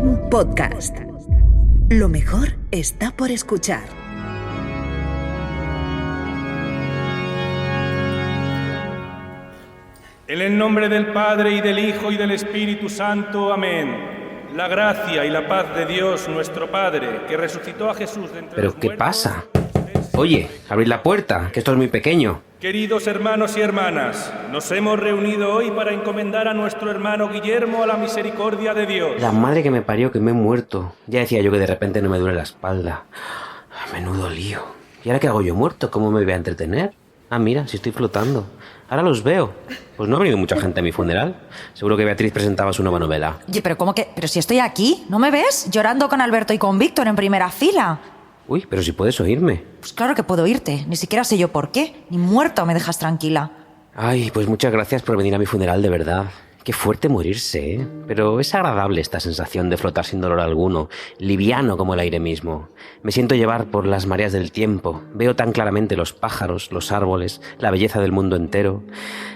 Random Podcast. Lo mejor está por escuchar. En el nombre del Padre, y del Hijo, y del Espíritu Santo. Amén. La gracia y la paz de Dios, nuestro Padre, que resucitó a Jesús de entre ¿Pero los qué muertos... pasa? Oye, abrid la puerta, que esto es muy pequeño. Queridos hermanos y hermanas, nos hemos reunido hoy para encomendar a nuestro hermano Guillermo a la misericordia de Dios. La madre que me parió, que me he muerto. Ya decía yo que de repente no me duele la espalda. Menudo lío. ¿Y ahora qué hago yo muerto? ¿Cómo me voy a entretener? Ah, mira, si estoy flotando. Ahora los veo. Pues no ha venido mucha gente a mi funeral. Seguro que Beatriz presentaba su nueva novela. Oye, pero ¿cómo que? Pero si estoy aquí, ¿no me ves? Llorando con Alberto y con Víctor en primera fila. Uy, pero si puedes oírme. Pues claro que puedo oírte. Ni siquiera sé yo por qué. Ni muerto me dejas tranquila. Ay, pues muchas gracias por venir a mi funeral, de verdad. Qué fuerte morirse, ¿eh? Pero es agradable esta sensación de flotar sin dolor alguno, liviano como el aire mismo. Me siento llevar por las mareas del tiempo. Veo tan claramente los pájaros, los árboles, la belleza del mundo entero.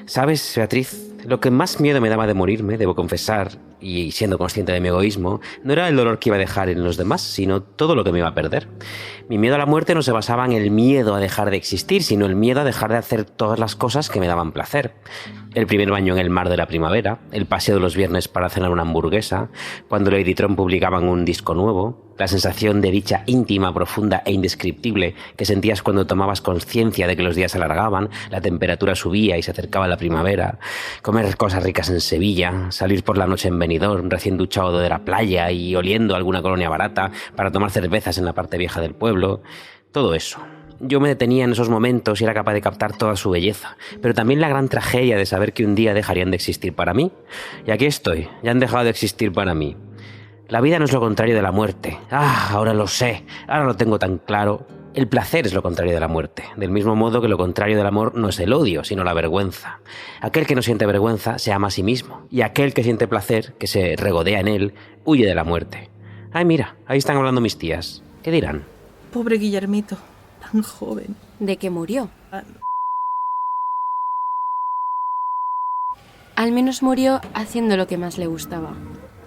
¿Sabes, Beatriz? Lo que más miedo me daba de morirme, debo confesar, y siendo consciente de mi egoísmo, no era el dolor que iba a dejar en los demás, sino todo lo que me iba a perder. Mi miedo a la muerte no se basaba en el miedo a dejar de existir, sino el miedo a dejar de hacer todas las cosas que me daban placer. El primer baño en el mar de la primavera, el paseo de los viernes para cenar una hamburguesa, cuando Lady Tron publicaban un disco nuevo, la sensación de dicha íntima, profunda e indescriptible que sentías cuando tomabas conciencia de que los días se alargaban, la temperatura subía y se acercaba la primavera, comer cosas ricas en Sevilla, salir por la noche en Benidorm recién duchado de la playa y oliendo alguna colonia barata para tomar cervezas en la parte vieja del pueblo, todo eso. Yo me detenía en esos momentos y era capaz de captar toda su belleza, pero también la gran tragedia de saber que un día dejarían de existir para mí. Y aquí estoy, ya han dejado de existir para mí. La vida no es lo contrario de la muerte. Ah, ahora lo sé, ahora lo tengo tan claro. El placer es lo contrario de la muerte, del mismo modo que lo contrario del amor no es el odio, sino la vergüenza. Aquel que no siente vergüenza se ama a sí mismo, y aquel que siente placer, que se regodea en él, huye de la muerte. Ay, mira, ahí están hablando mis tías. ¿Qué dirán? Pobre Guillermito, tan joven. ¿De qué murió? Al menos murió haciendo lo que más le gustaba.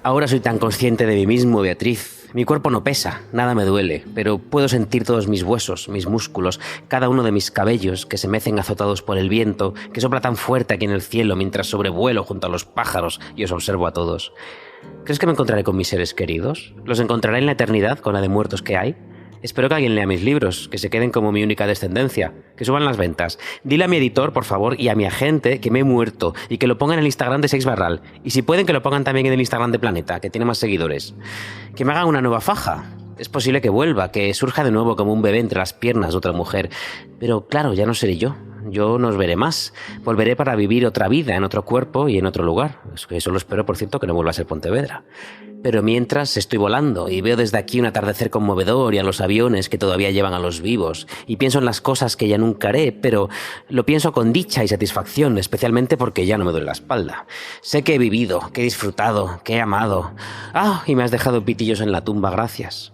Ahora soy tan consciente de mí mismo, Beatriz. Mi cuerpo no pesa, nada me duele, pero puedo sentir todos mis huesos, mis músculos, cada uno de mis cabellos que se mecen azotados por el viento, que sopla tan fuerte aquí en el cielo mientras sobrevuelo junto a los pájaros y os observo a todos. ¿Crees que me encontraré con mis seres queridos? ¿Los encontraré en la eternidad con la de muertos que hay? Espero que alguien lea mis libros, que se queden como mi única descendencia, que suban las ventas. Dile a mi editor, por favor, y a mi agente que me he muerto y que lo pongan en el Instagram de Seix Barral. Y si pueden, que lo pongan también en el Instagram de Planeta, que tiene más seguidores. Que me hagan una nueva faja. Es posible que vuelva, que surja de nuevo como un bebé entre las piernas de otra mujer. Pero claro, ya no seré yo. Yo no os veré más. Volveré para vivir otra vida en otro cuerpo y en otro lugar. Eso lo espero, por cierto, que no vuelva a ser Pontevedra. Pero mientras estoy volando y veo desde aquí un atardecer conmovedor y a los aviones que todavía llevan a los vivos. Y pienso en las cosas que ya nunca haré, pero lo pienso con dicha y satisfacción, especialmente porque ya no me duele la espalda. Sé que he vivido, que he disfrutado, que he amado. Ah, y me has dejado pitillos en la tumba, gracias.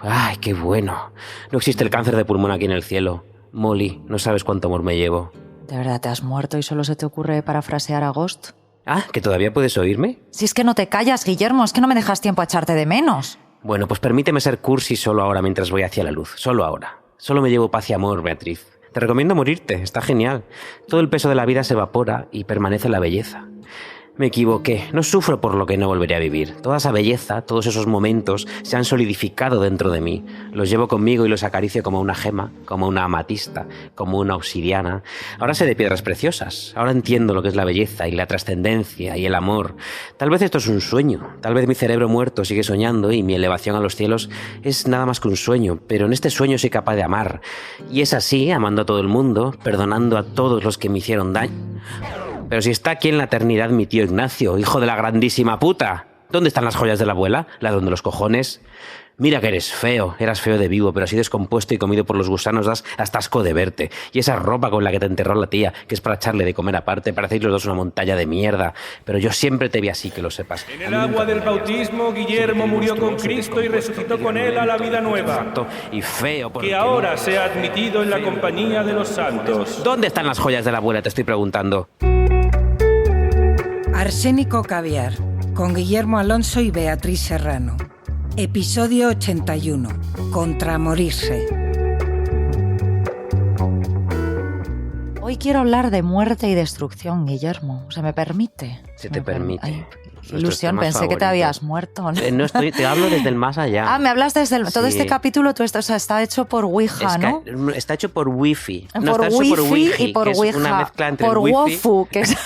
¡Ay, qué bueno! No existe el cáncer de pulmón aquí en el cielo. Molly, no sabes cuánto amor me llevo. ¿De verdad te has muerto y solo se te ocurre parafrasear a Ghost? Ah, ¿que todavía puedes oírme? Si es que no te callas, Guillermo, es que no me dejas tiempo a echarte de menos. Bueno, pues permíteme ser cursi solo ahora mientras voy hacia la luz. Solo ahora. Solo me llevo paz y amor, Beatriz. Te recomiendo morirte, está genial. Todo el peso de la vida se evapora y permanece la belleza. Me equivoqué, no sufro por lo que no volveré a vivir. Toda esa belleza, todos esos momentos se han solidificado dentro de mí. Los llevo conmigo y los acaricio como una gema, como una amatista, como una obsidiana. Ahora sé de piedras preciosas, ahora entiendo lo que es la belleza y la trascendencia y el amor. Tal vez esto es un sueño, tal vez mi cerebro muerto sigue soñando y mi elevación a los cielos es nada más que un sueño, pero en este sueño soy capaz de amar. Y es así, amando a todo el mundo, perdonando a todos los que me hicieron daño. Pero si está aquí en la eternidad mi tío Ignacio, hijo de la grandísima puta. ¿Dónde están las joyas de la abuela? ¿La donde los cojones? Mira que eres feo, eras feo de vivo, pero así descompuesto y comido por los gusanos das hasta asco de verte. Y esa ropa con la que te enterró la tía, que es para echarle de comer aparte, parecéis los dos una montaña de mierda. Pero yo siempre te vi así, que lo sepas. En el agua del bautismo, Guillermo murió con Cristo y resucitó con él a la vida nueva. Exacto, y feo porque Que ahora sea admitido en la compañía de los santos. ¿Dónde están las joyas de la abuela? Te estoy preguntando. Arsénico Caviar, con Guillermo Alonso y Beatriz Serrano. Episodio 81. Contra morirse. Hoy quiero hablar de muerte y destrucción, Guillermo. ¿Se me permite? Se te permite. Ay, Nuestros ilusión, temas pensé que te favoritos. habías muerto, ¿no? No estoy, te hablo desde el más allá. Ah, me hablas desde el... Todo Sí. este capítulo, o sea, está hecho por Ouija, ¿no? Está hecho por Wi-Fi. No, Por está hecho por Wi-Fi Wi-Fi, y por que es Ouija. una mezcla entre Por el Wi-Fi. Wofu, que es...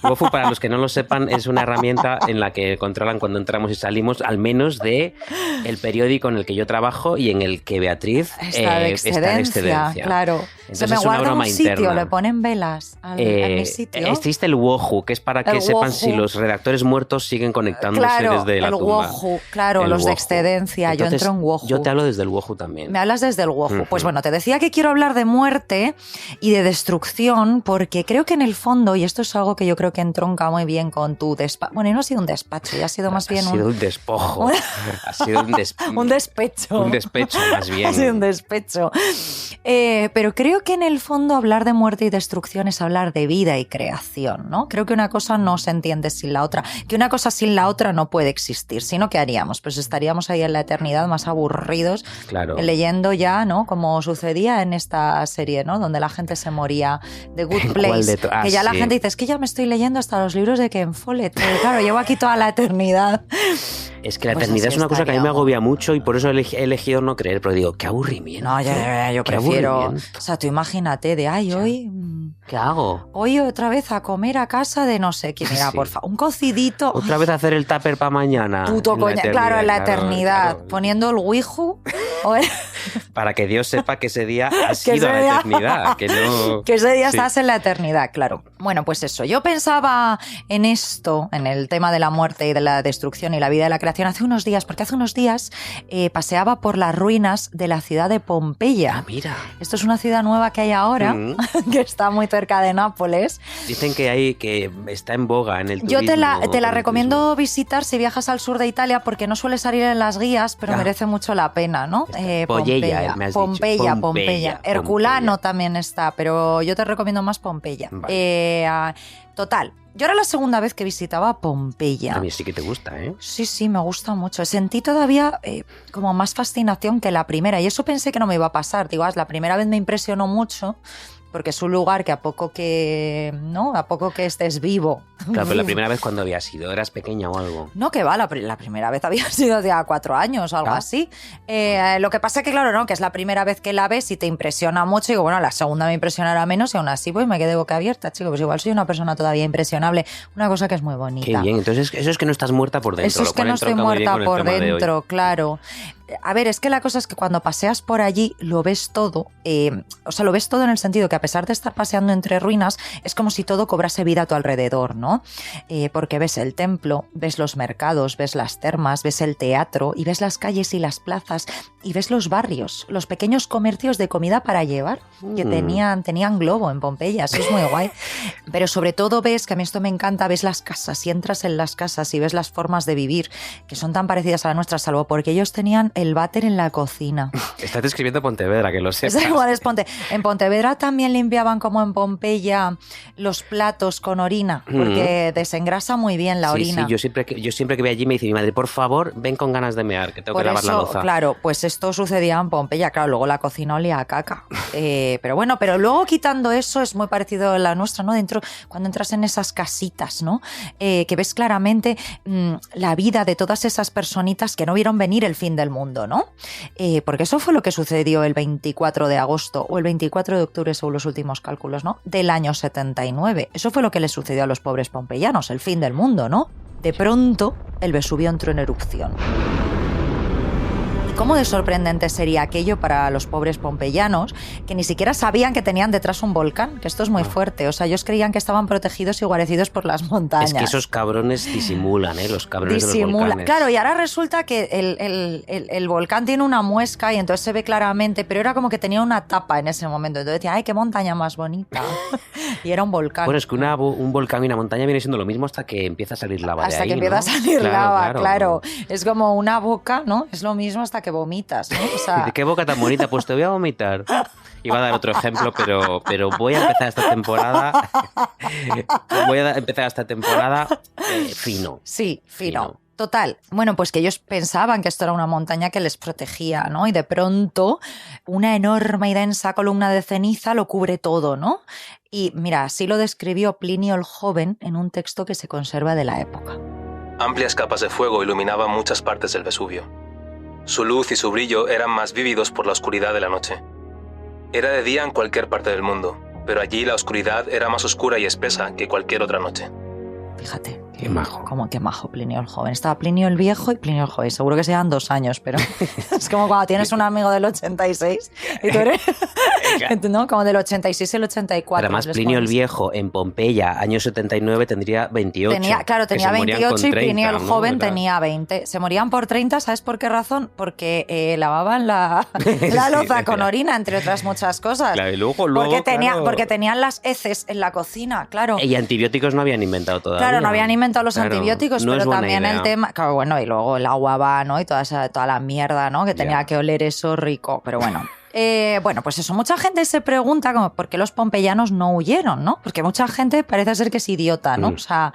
Wofu, para los que no lo sepan, es una herramienta en la que controlan cuando entramos y salimos, al menos de el periódico en el que yo trabajo y en el que Beatriz Está de excedencia, claro. Se Entonces me es una guarda broma un sitio, interna. le ponen velas a mi sitio. Existe el Wohu, que es para que El sepan Wohu. si los redactores muertos siguen conectándose Claro, desde la el tumba. Wohu, claro, El los de Wohu. excedencia, yo Entonces, entro en Wohu. Yo te hablo desde el Wohu también. Me hablas desde el Wohu. Ujú. Pues bueno, te decía que quiero hablar de muerte y de destrucción porque creo que en el fondo, y esto es algo que yo creo que entronca muy bien con tu despacho, bueno, y no ha sido un despacho, ya ha sido más bien Ha sido un despojo. Ha sido un un despecho. Un despecho, más bien. Ha sido un despecho. Pero creo que en el fondo hablar de muerte y destrucción es hablar de vida y creación, ¿no? Creo que una cosa no se entiende sin la otra, que una cosa sin la otra no puede existir. Si no, ¿qué haríamos? Pues estaríamos ahí en la eternidad más aburridos, Claro. leyendo ya, ¿no? Como sucedía en esta serie, ¿no? Donde la gente se moría, The Good ¿Cuál Place. de Que ya la sí. gente dice, es que ya me estoy leyendo hasta los libros de Ken Follett. Claro, llevo aquí toda la eternidad. Es que la Pues eternidad así es una cosa que a mí me estaríamos. agobia mucho y por eso he elegido no creer, pero digo, qué aburrimiento. No, yo Qué prefiero... aburrimiento. O sea, tú imagínate de, ay, hoy... ¿Qué hago? Hoy otra vez a comer a casa de no sé quién era, Sí. por favor. Un cocidito. Otra vez a hacer el tupper para mañana. Puto En la coña. eternidad, Claro, en la claro, eternidad. claro. Poniendo el Wiju. Para que Dios sepa que ese día ha Que sido ese la día- eternidad. Que no... Que ese día Sí. estás en la eternidad, claro. Bueno, pues eso. Yo pensaba en esto, en el tema de la muerte y de la destrucción y la vida de la creación, hace unos días, porque hace unos días paseaba por las ruinas de la ciudad de Pompeya. Ah, mira. Esto es una ciudad nueva que hay ahora, que está muy cerca de Nápoles. Dicen que está en boga en el Yo turismo. te la el recomiendo visitar si viajas al sur de Italia porque no suele salir en las guías, pero Ah. merece mucho la pena, ¿no? Polleia, me has dicho. Pompeya. Pompeya. Herculano también está, pero yo te recomiendo más Pompeya. Vale. Total, yo era la segunda vez que visitaba Pompeya. A mí sí que te gusta, ¿eh? Sí, me gusta mucho. Sentí todavía como más fascinación que la primera y eso pensé que no me iba a pasar. Digo, la primera vez me impresionó mucho porque es un lugar que a poco que estés vivo. Claro, pero la primera vez cuando habías ido, ¿eras pequeña o algo? No, que va, la primera vez había sido hace 4 años o algo Ah. así. Lo que pasa es que, claro, no, que es la primera vez que la ves y te impresiona mucho. Y digo, bueno, la segunda me impresionará menos y aún así pues me quedé boca abierta, chico. Pues igual soy una persona todavía impresionable. Una cosa que es muy bonita. Qué bien, entonces eso es que no estás muerta por dentro. Eso es lo que cual no estoy entronca muy bien muerta con el por tema de hoy. dentro, claro. A ver, es que la cosa es que cuando paseas por allí lo ves todo, lo ves todo en el sentido que a pesar de estar paseando entre ruinas, es como si todo cobrase vida a tu alrededor, ¿no? Porque ves el templo, ves los mercados, ves las termas, ves el teatro y ves las calles y las plazas y ves los barrios, los pequeños comercios de comida para llevar que tenían globo en Pompeya, eso es muy guay. Pero sobre todo ves, que a mí esto me encanta, ves las casas y entras en las casas y ves las formas de vivir que son tan parecidas a la nuestra, salvo porque ellos tenían el váter en la cocina. Estás describiendo Pontevedra, que lo sepas. Es igual, es En Pontevedra también limpiaban como en Pompeya los platos con orina, porque desengrasa muy bien la orina. Sí, yo siempre que voy allí me dice mi madre, por favor, ven con ganas de mear, que tengo Por que lavar la eso, loza. claro, pues esto sucedía en Pompeya, claro, luego la cocina olía a caca. Pero bueno, pero luego quitando eso es muy parecido a la nuestra, ¿no? Dentro, cuando entras en esas casitas, ¿no? Que ves claramente la vida de todas esas personitas que no vieron venir el fin del mundo, ¿no? Porque eso fue lo que sucedió el 24 de agosto o el 24 de octubre, según los últimos cálculos, ¿no? Del año 79. Eso fue lo que les sucedió a los pobres pompeyanos, el fin del mundo, ¿no? De pronto, el Vesubio entró en erupción. ¿Cómo de sorprendente sería aquello para los pobres pompeyanos que ni siquiera sabían que tenían detrás un volcán? Que esto es muy fuerte. O sea, ellos creían que estaban protegidos y guarecidos por las montañas. Es que esos cabrones disimulan, los cabrones de los volcanes. Claro, y ahora resulta que el volcán tiene una muesca y entonces se ve claramente, pero era como que tenía una tapa en ese momento. Entonces decía, ¡ay, qué montaña más bonita! Y era un volcán. Bueno, es que un volcán y una montaña viene siendo lo mismo hasta que empieza a salir lava de ahí, Hasta que empieza ¿no? a salir lava, claro. Es como una boca, ¿no? Es lo mismo hasta que que vomitas, ¿no? O sea... ¿De qué boca tan bonita? Pues te voy a vomitar. Iba a dar otro ejemplo, pero voy a empezar esta temporada. Fino. Sí, fino. Total. Bueno, pues que ellos pensaban que esto era una montaña que les protegía, ¿no? Y de pronto una enorme y densa columna de ceniza lo cubre todo, ¿no? Y mira, así lo describió Plinio el Joven en un texto que se conserva de la época. Amplias capas de fuego iluminaban muchas partes del Vesubio. Su luz y su brillo eran más vívidos por la oscuridad de la noche. Era de día en cualquier parte del mundo, pero allí la oscuridad era más oscura y espesa que cualquier otra noche. Fíjate. Qué majo. Como qué majo Plinio el Joven. Estaba Plinio el Viejo y Plinio el Joven. Seguro que se llevan 2 años, pero es como cuando tienes un amigo del 86 y tú eres, ¿no? Como del 86 y el 84. Además, Plinio el Viejo en Pompeya, año 79, tendría 28. Tenía 28 y Plinio el Joven tenía 20. Se morían por 30, ¿sabes por qué razón? Porque lavaban la loza con orina, entre otras muchas cosas. Claro, y luego, porque tenían las heces en la cocina, claro. Y antibióticos no habían inventado todavía. Claro, no habían inventado los antibióticos, no pero también el tema... Claro, bueno, y luego el agua va, ¿no? Y toda la mierda, ¿no? Que tenía que oler eso rico, pero bueno... Bueno, pues eso, mucha gente se pregunta como por qué los pompeyanos no huyeron, ¿no? Porque mucha gente parece ser que es idiota, ¿no? O sea,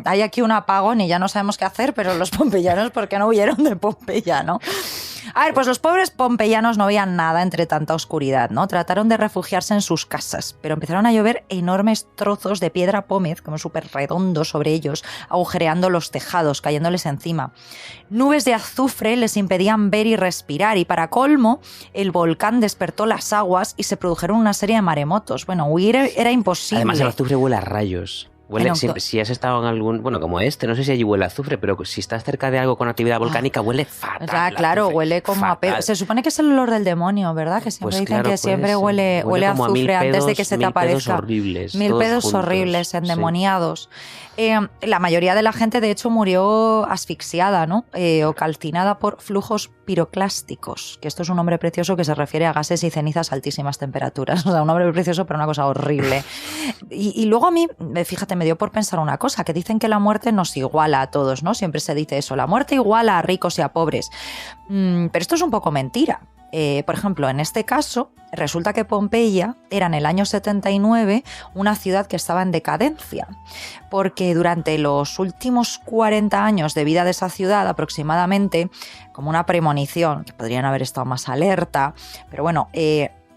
hay aquí un apagón y ya no sabemos qué hacer, pero los pompeyanos, ¿por qué no huyeron de Pompeya, no? A ver, pues los pobres pompeyanos no veían nada entre tanta oscuridad, ¿no? Trataron de refugiarse en sus casas, pero empezaron a llover enormes trozos de piedra pómez, como súper redondos sobre ellos, agujereando los tejados, cayéndoles encima. Nubes de azufre les impedían ver y respirar, y para colmo, el volcán despertó las aguas y se produjeron una serie de maremotos. Bueno, huir era imposible. Además, el azufre huele a rayos. Si has estado en algún... Bueno, como este, no sé si allí huele a azufre, pero si estás cerca de algo con actividad volcánica, huele fatal. Claro, azufre, huele como fatal. a pedo. Se supone que es el olor del demonio, ¿verdad? Que siempre dicen que siempre huele a azufre antes de que se te aparezca. Mil pedos horribles, endemoniados. Sí. La mayoría de la gente, de hecho, murió asfixiada, ¿no? O calcinada por flujos piroclásticos, que esto es un nombre precioso que se refiere a gases y cenizas a altísimas temperaturas. O sea, un nombre precioso, pero una cosa horrible. Y luego a mí, fíjate, me dio por pensar una cosa, que dicen que la muerte nos iguala a todos, ¿no? Siempre se dice eso, la muerte iguala a ricos y a pobres. Pero esto es un poco mentira. Por ejemplo, en este caso, resulta que Pompeya era en el año 79 una ciudad que estaba en decadencia, porque durante los últimos 40 años de vida de esa ciudad, aproximadamente, como una premonición, que podrían haber estado más alerta, pero bueno...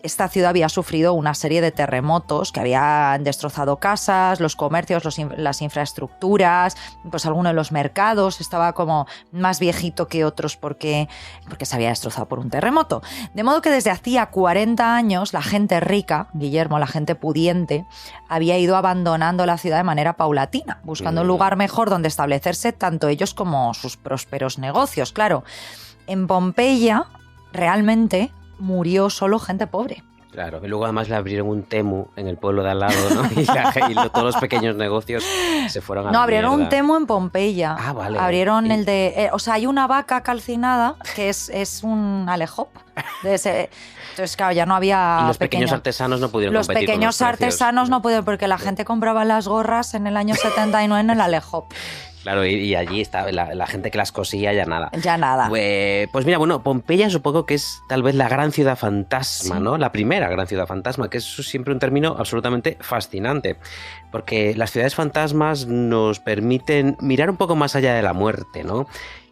esta ciudad había sufrido una serie de terremotos que habían destrozado casas, los comercios, las infraestructuras, pues alguno de los mercados estaba como más viejito que otros porque se había destrozado por un terremoto. De modo que desde hacía 40 años la gente rica, Guillermo, la gente pudiente, había ido abandonando la ciudad de manera paulatina, buscando un lugar mejor donde establecerse tanto ellos como sus prósperos negocios. Claro, en Pompeya realmente... murió solo gente pobre. Claro, y luego además le abrieron un Temu en el pueblo de al lado, ¿no? Y todos los pequeños negocios se fueron a la abrieron mierda. Un Temu en Pompeya. Ah, vale. Abrieron el de... o sea, hay una vaca calcinada que es un alejop. Entonces, claro, ya no había... Y los pequeños artesanos no pudieron los competir pequeños con los precios. Artesanos no pudieron porque la gente compraba las gorras en el año 79 en el alejop. Claro, y allí está la gente que las cosía, ya nada. Ya nada. Pues mira, bueno, Pompeya supongo que es tal vez la gran ciudad fantasma, sí. ¿no? La primera gran ciudad fantasma, que es siempre un término absolutamente fascinante, porque las ciudades fantasmas nos permiten mirar un poco más allá de la muerte, ¿no?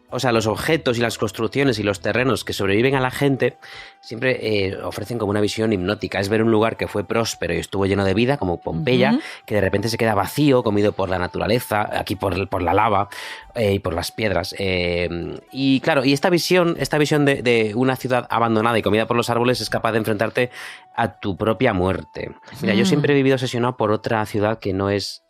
O sea, los objetos y las construcciones y los terrenos que sobreviven a la gente siempre ofrecen como una visión hipnótica. Es ver un lugar que fue próspero y estuvo lleno de vida, como Pompeya, que de repente se queda vacío, comido por la naturaleza, aquí por la lava y por las piedras. Y claro, y esta visión de una ciudad abandonada y comida por los árboles es capaz de enfrentarte a tu propia muerte. Mira, yo siempre he vivido obsesionado por otra ciudad que no es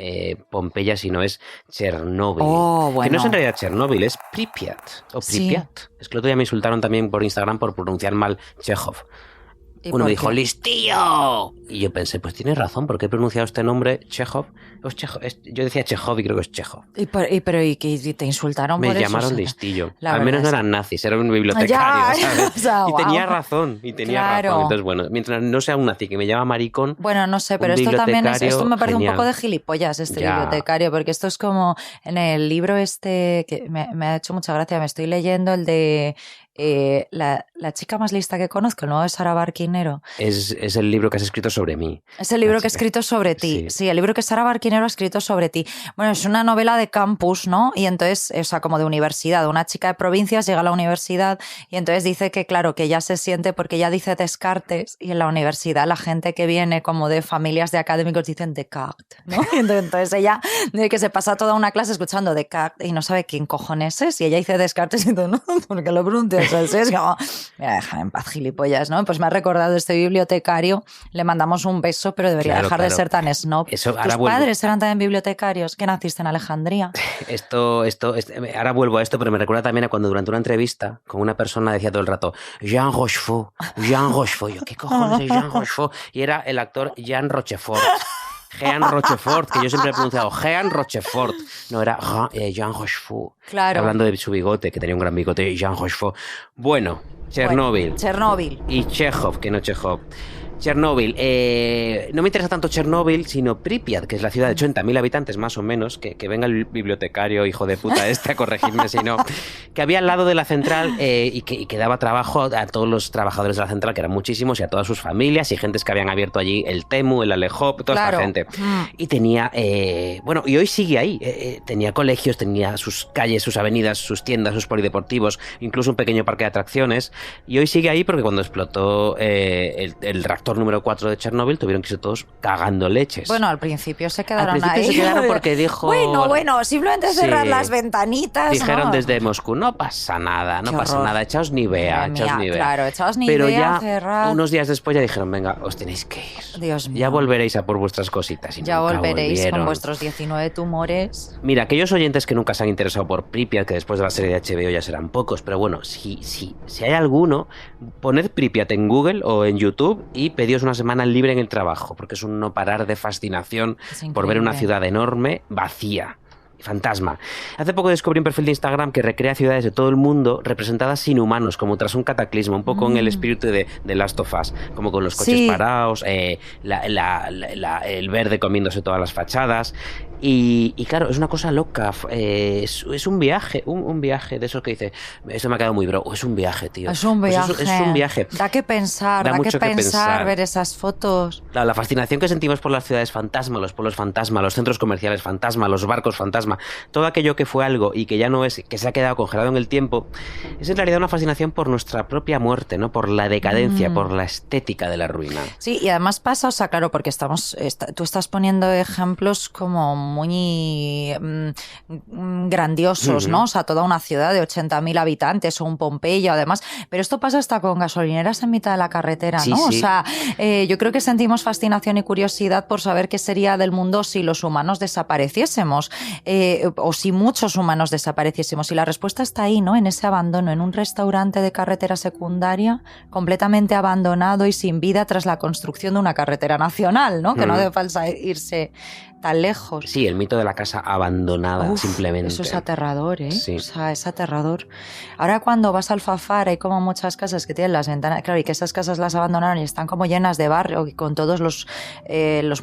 Pompeya, sino es Chernóbil. Oh, bueno. Que no es en realidad Chernóbil, es Pripyat. O Pripyat. Sí. Es que el otro día me insultaron también por Instagram por pronunciar mal Chekhov. Uno me dijo, ¡listillo! Y yo pensé, pues tienes razón, ¿por qué he pronunciado este nombre Chekhov? Yo decía Chekhov y creo que es Chekhov. ¿Y que te insultaron por eso? Me llamaron listillo. Al menos no eran nazis, era un bibliotecario, ¿sabes? O sea, y tenía razón, razón. Entonces, bueno, mientras no sea un nazi que me llama maricón... Bueno, no sé, pero esto también esto me parece un poco de gilipollas, bibliotecario, porque esto es como en el libro que me ha hecho mucha gracia, me estoy leyendo el de La chica más lista que conozco, el nuevo de Sara Barquinero. Es el libro que has escrito sobre mí. Es el libro que he escrito sobre ti. Sí, el libro que Sara Barquinero ha escrito sobre ti. Bueno, es una novela de campus, ¿no? Y entonces, o sea, como de universidad. Una chica de provincias llega a la universidad y entonces dice que, claro, que ella se siente porque ella dice Descartes y en la universidad la gente que viene como de familias de académicos dicen Descartes, ¿no? Y entonces ella dice que se pasa toda una clase escuchando Descartes y no sabe quién cojones es. Y ella dice Descartes y dice, no, porque lo pronuncias así. Es como, mira, déjame en paz, gilipollas, ¿no? Pues me ha recordado este bibliotecario, le mandamos un beso, pero debería dejar de ser tan snob. Eso, ¿Tus padres eran también bibliotecarios? ¿Que naciste en Alejandría? Ahora vuelvo a esto, pero me recuerda también a cuando durante una entrevista con una persona decía todo el rato Jean Rochefort. Yo, ¿qué cojones es Jean Rochefort? Y era el actor Jean Rochefort. Jean Rochefort, que yo siempre he pronunciado Jean Rochefort. No, era Jean Rochefort. Claro. Hablando de su bigote, que tenía un gran bigote, Jean Rochefort. Bueno, Chernóbil. Chernóbil. Y Chekhov, que no Chekhov. Chernóbil. No me interesa tanto Chernóbil, sino Pripyat, que es la ciudad de 80.000 habitantes más o menos, que venga el bibliotecario, hijo de puta a corregirme si no, que había al lado de la central y que daba trabajo a todos los trabajadores de la central, que eran muchísimos, y a todas sus familias, y gentes que habían abierto allí el Temu, el Alejop, toda esta gente. Y tenía, bueno, y hoy sigue ahí, tenía colegios, tenía sus calles, sus avenidas, sus tiendas, sus polideportivos, incluso un pequeño parque de atracciones, y hoy sigue ahí porque cuando explotó el reactor número 4 de Chernóbil tuvieron que irse todos cagando leches. Bueno, al principio se quedaron ahí. Se quedaron porque dijo... Bueno, simplemente cerrar las ventanitas. Dijeron ¿no? Desde Moscú, no pasa nada, echaos ni vea, Claro, echaos ni Pero vea, ya cerrad. unos días después ya dijeron, venga, os tenéis que ir. Dios mío. Ya volveréis a por vuestras cositas. Y ya volveréis volvieron. con vuestros 19 tumores. Mira, aquellos oyentes que nunca se han interesado por Pripyat, que después de la serie de HBO ya serán pocos, pero bueno, si hay alguno, poned Pripyat en Google o en YouTube y pedíos una semana libre en el trabajo, porque es un no parar de fascinación por ver una ciudad enorme, vacía. Fantasma. Hace poco descubrí un perfil de Instagram que recrea ciudades de todo el mundo representadas sin humanos, como tras un cataclismo, un poco en el espíritu de Last of Us, como con los coches parados, el verde comiéndose todas las fachadas. Y claro, es una cosa loca. Es un viaje, un viaje de esos que dice, esto me ha quedado muy bro. Es un viaje, tío. Es un viaje. Pues es un viaje. Da que pensar, da mucho que pensar ver esas fotos. La fascinación que sentimos por las ciudades fantasma, los pueblos fantasma, los centros comerciales fantasma, los barcos fantasma, todo aquello que fue algo y que ya no es, que se ha quedado congelado en el tiempo, es en realidad una fascinación por nuestra propia muerte, ¿no? Por la decadencia, por la estética de la ruina. Sí, y además pasa, o sea, claro, porque tú estás poniendo ejemplos como muy grandiosos, ¿no? O sea, toda una ciudad de 80.000 habitantes o un Pompeya, además. Pero esto pasa hasta con gasolineras en mitad de la carretera, ¿no? Sí. O sea, yo creo que sentimos fascinación y curiosidad por saber qué sería del mundo si los humanos desapareciésemos, o si muchos humanos desapareciésemos. Y la respuesta está ahí, ¿no? En ese abandono, en un restaurante de carretera secundaria completamente abandonado y sin vida tras la construcción de una carretera nacional, ¿no? Que no hace falta irse tan lejos. Sí, el mito de la casa abandonada, simplemente. Eso es aterrador, ¿eh? Sí. O sea, es aterrador. Ahora cuando vas al Fafar hay como muchas casas que tienen las ventanas, claro, y que esas casas las abandonaron y están como llenas de barro y con todos los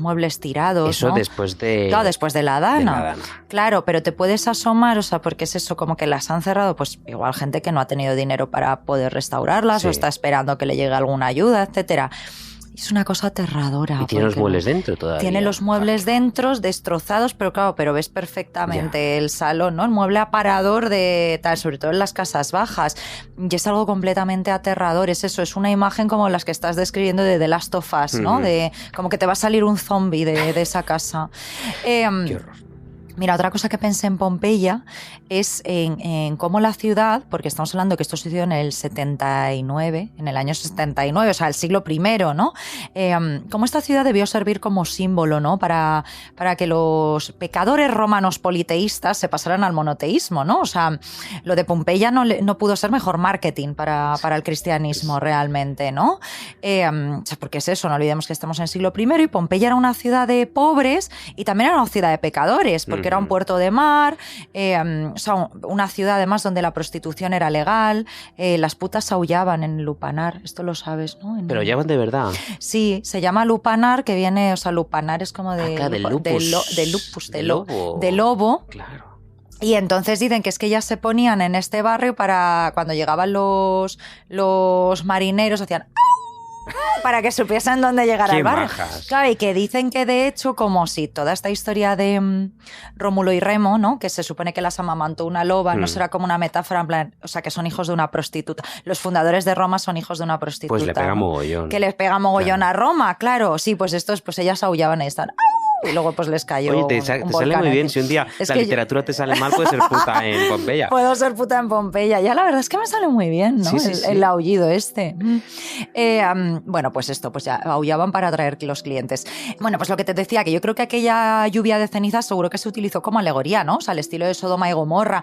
muebles tirados, eso, ¿no? Después de la Dana. Claro, pero te puedes asomar, o sea, porque es eso, como que las han cerrado, pues igual gente que no ha tenido dinero para poder restaurarlas o está esperando que le llegue alguna ayuda, etcétera. Es una cosa aterradora. Y tiene los muebles dentro todavía. Tiene los muebles dentro, destrozados, pero claro, pero ves perfectamente el salón, ¿no? El mueble aparador de tal, sobre todo en las casas bajas. Y es algo completamente aterrador. Es eso, es una imagen como las que estás describiendo de The Last of Us, ¿no? De como que te va a salir un zombie de esa casa. Qué horror. Mira, otra cosa que pensé en Pompeya es en cómo la ciudad, porque estamos hablando que esto sucedió en el 79, en el año 79, o sea, el siglo I, ¿no? Cómo esta ciudad debió servir como símbolo, ¿no? Para que los pecadores romanos politeístas se pasaran al monoteísmo, ¿no? O sea, lo de Pompeya no pudo ser mejor marketing para el cristianismo realmente, ¿no? O sea, porque es eso, no olvidemos que estamos en el siglo I y Pompeya era una ciudad de pobres y también era una ciudad de pecadores, porque era un puerto de mar, o sea, una ciudad además donde la prostitución era legal, las putas aullaban en Lupanar, esto lo sabes, ¿no? Pero aullaban de verdad. Sí, se llama Lupanar, que viene, o sea, Lupanar es como de lobo. lobo. Claro. Y entonces dicen que es que ellas se ponían en este barrio para cuando llegaban los marineros, hacían para que supiesen dónde llegar Qué al barrio. majas. Claro, y que dicen que de hecho, como si toda esta historia de Rómulo y Remo, ¿no? Que se supone que las amamantó una loba, no será como una metáfora, en plan, o sea, que son hijos de una prostituta. Los fundadores de Roma son hijos de una prostituta. Pues le pega ¿no? mogollón. Que les pega mogollón Claro. a Roma, claro. Sí, pues estos, pues ellas aullaban y están... Y luego pues les cayó Oye, un te sale volcán muy bien. encima. Si un día Es la que literatura te sale mal, puedes ser puta en Pompeya. Puedo ser puta en Pompeya. Ya la verdad es que me sale muy bien, ¿no? Sí, sí, sí. El aullido este. Bueno, pues esto, pues ya aullaban para atraer los clientes. Bueno, pues lo que te decía, que yo creo que aquella lluvia de cenizas seguro que se utilizó como alegoría, ¿no? O sea, al estilo de Sodoma y Gomorra,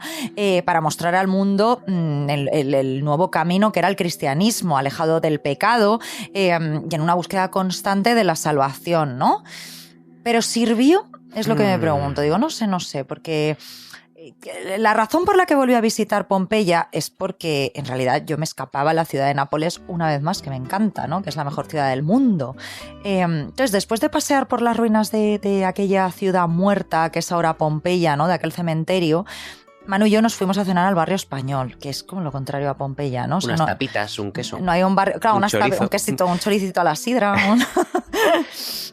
para mostrar al mundo el nuevo camino que era el cristianismo, alejado del pecado y en una búsqueda constante de la salvación, ¿no? Pero ¿sirvió? Es lo que me pregunto. Digo, no sé, porque la razón por la que volví a visitar Pompeya es porque en realidad yo me escapaba a la ciudad de Nápoles una vez más, que me encanta, ¿no? Que es la mejor ciudad del mundo. Entonces, después de pasear por las ruinas de aquella ciudad muerta que es ahora Pompeya, ¿no? De aquel cementerio, Manu y yo nos fuimos a cenar al barrio español, que es como lo contrario a Pompeya, ¿no? O sea, Unas no, tapitas, un queso. no hay un barrio, claro, Un chorizo. un quesito, un choricito a la sidra.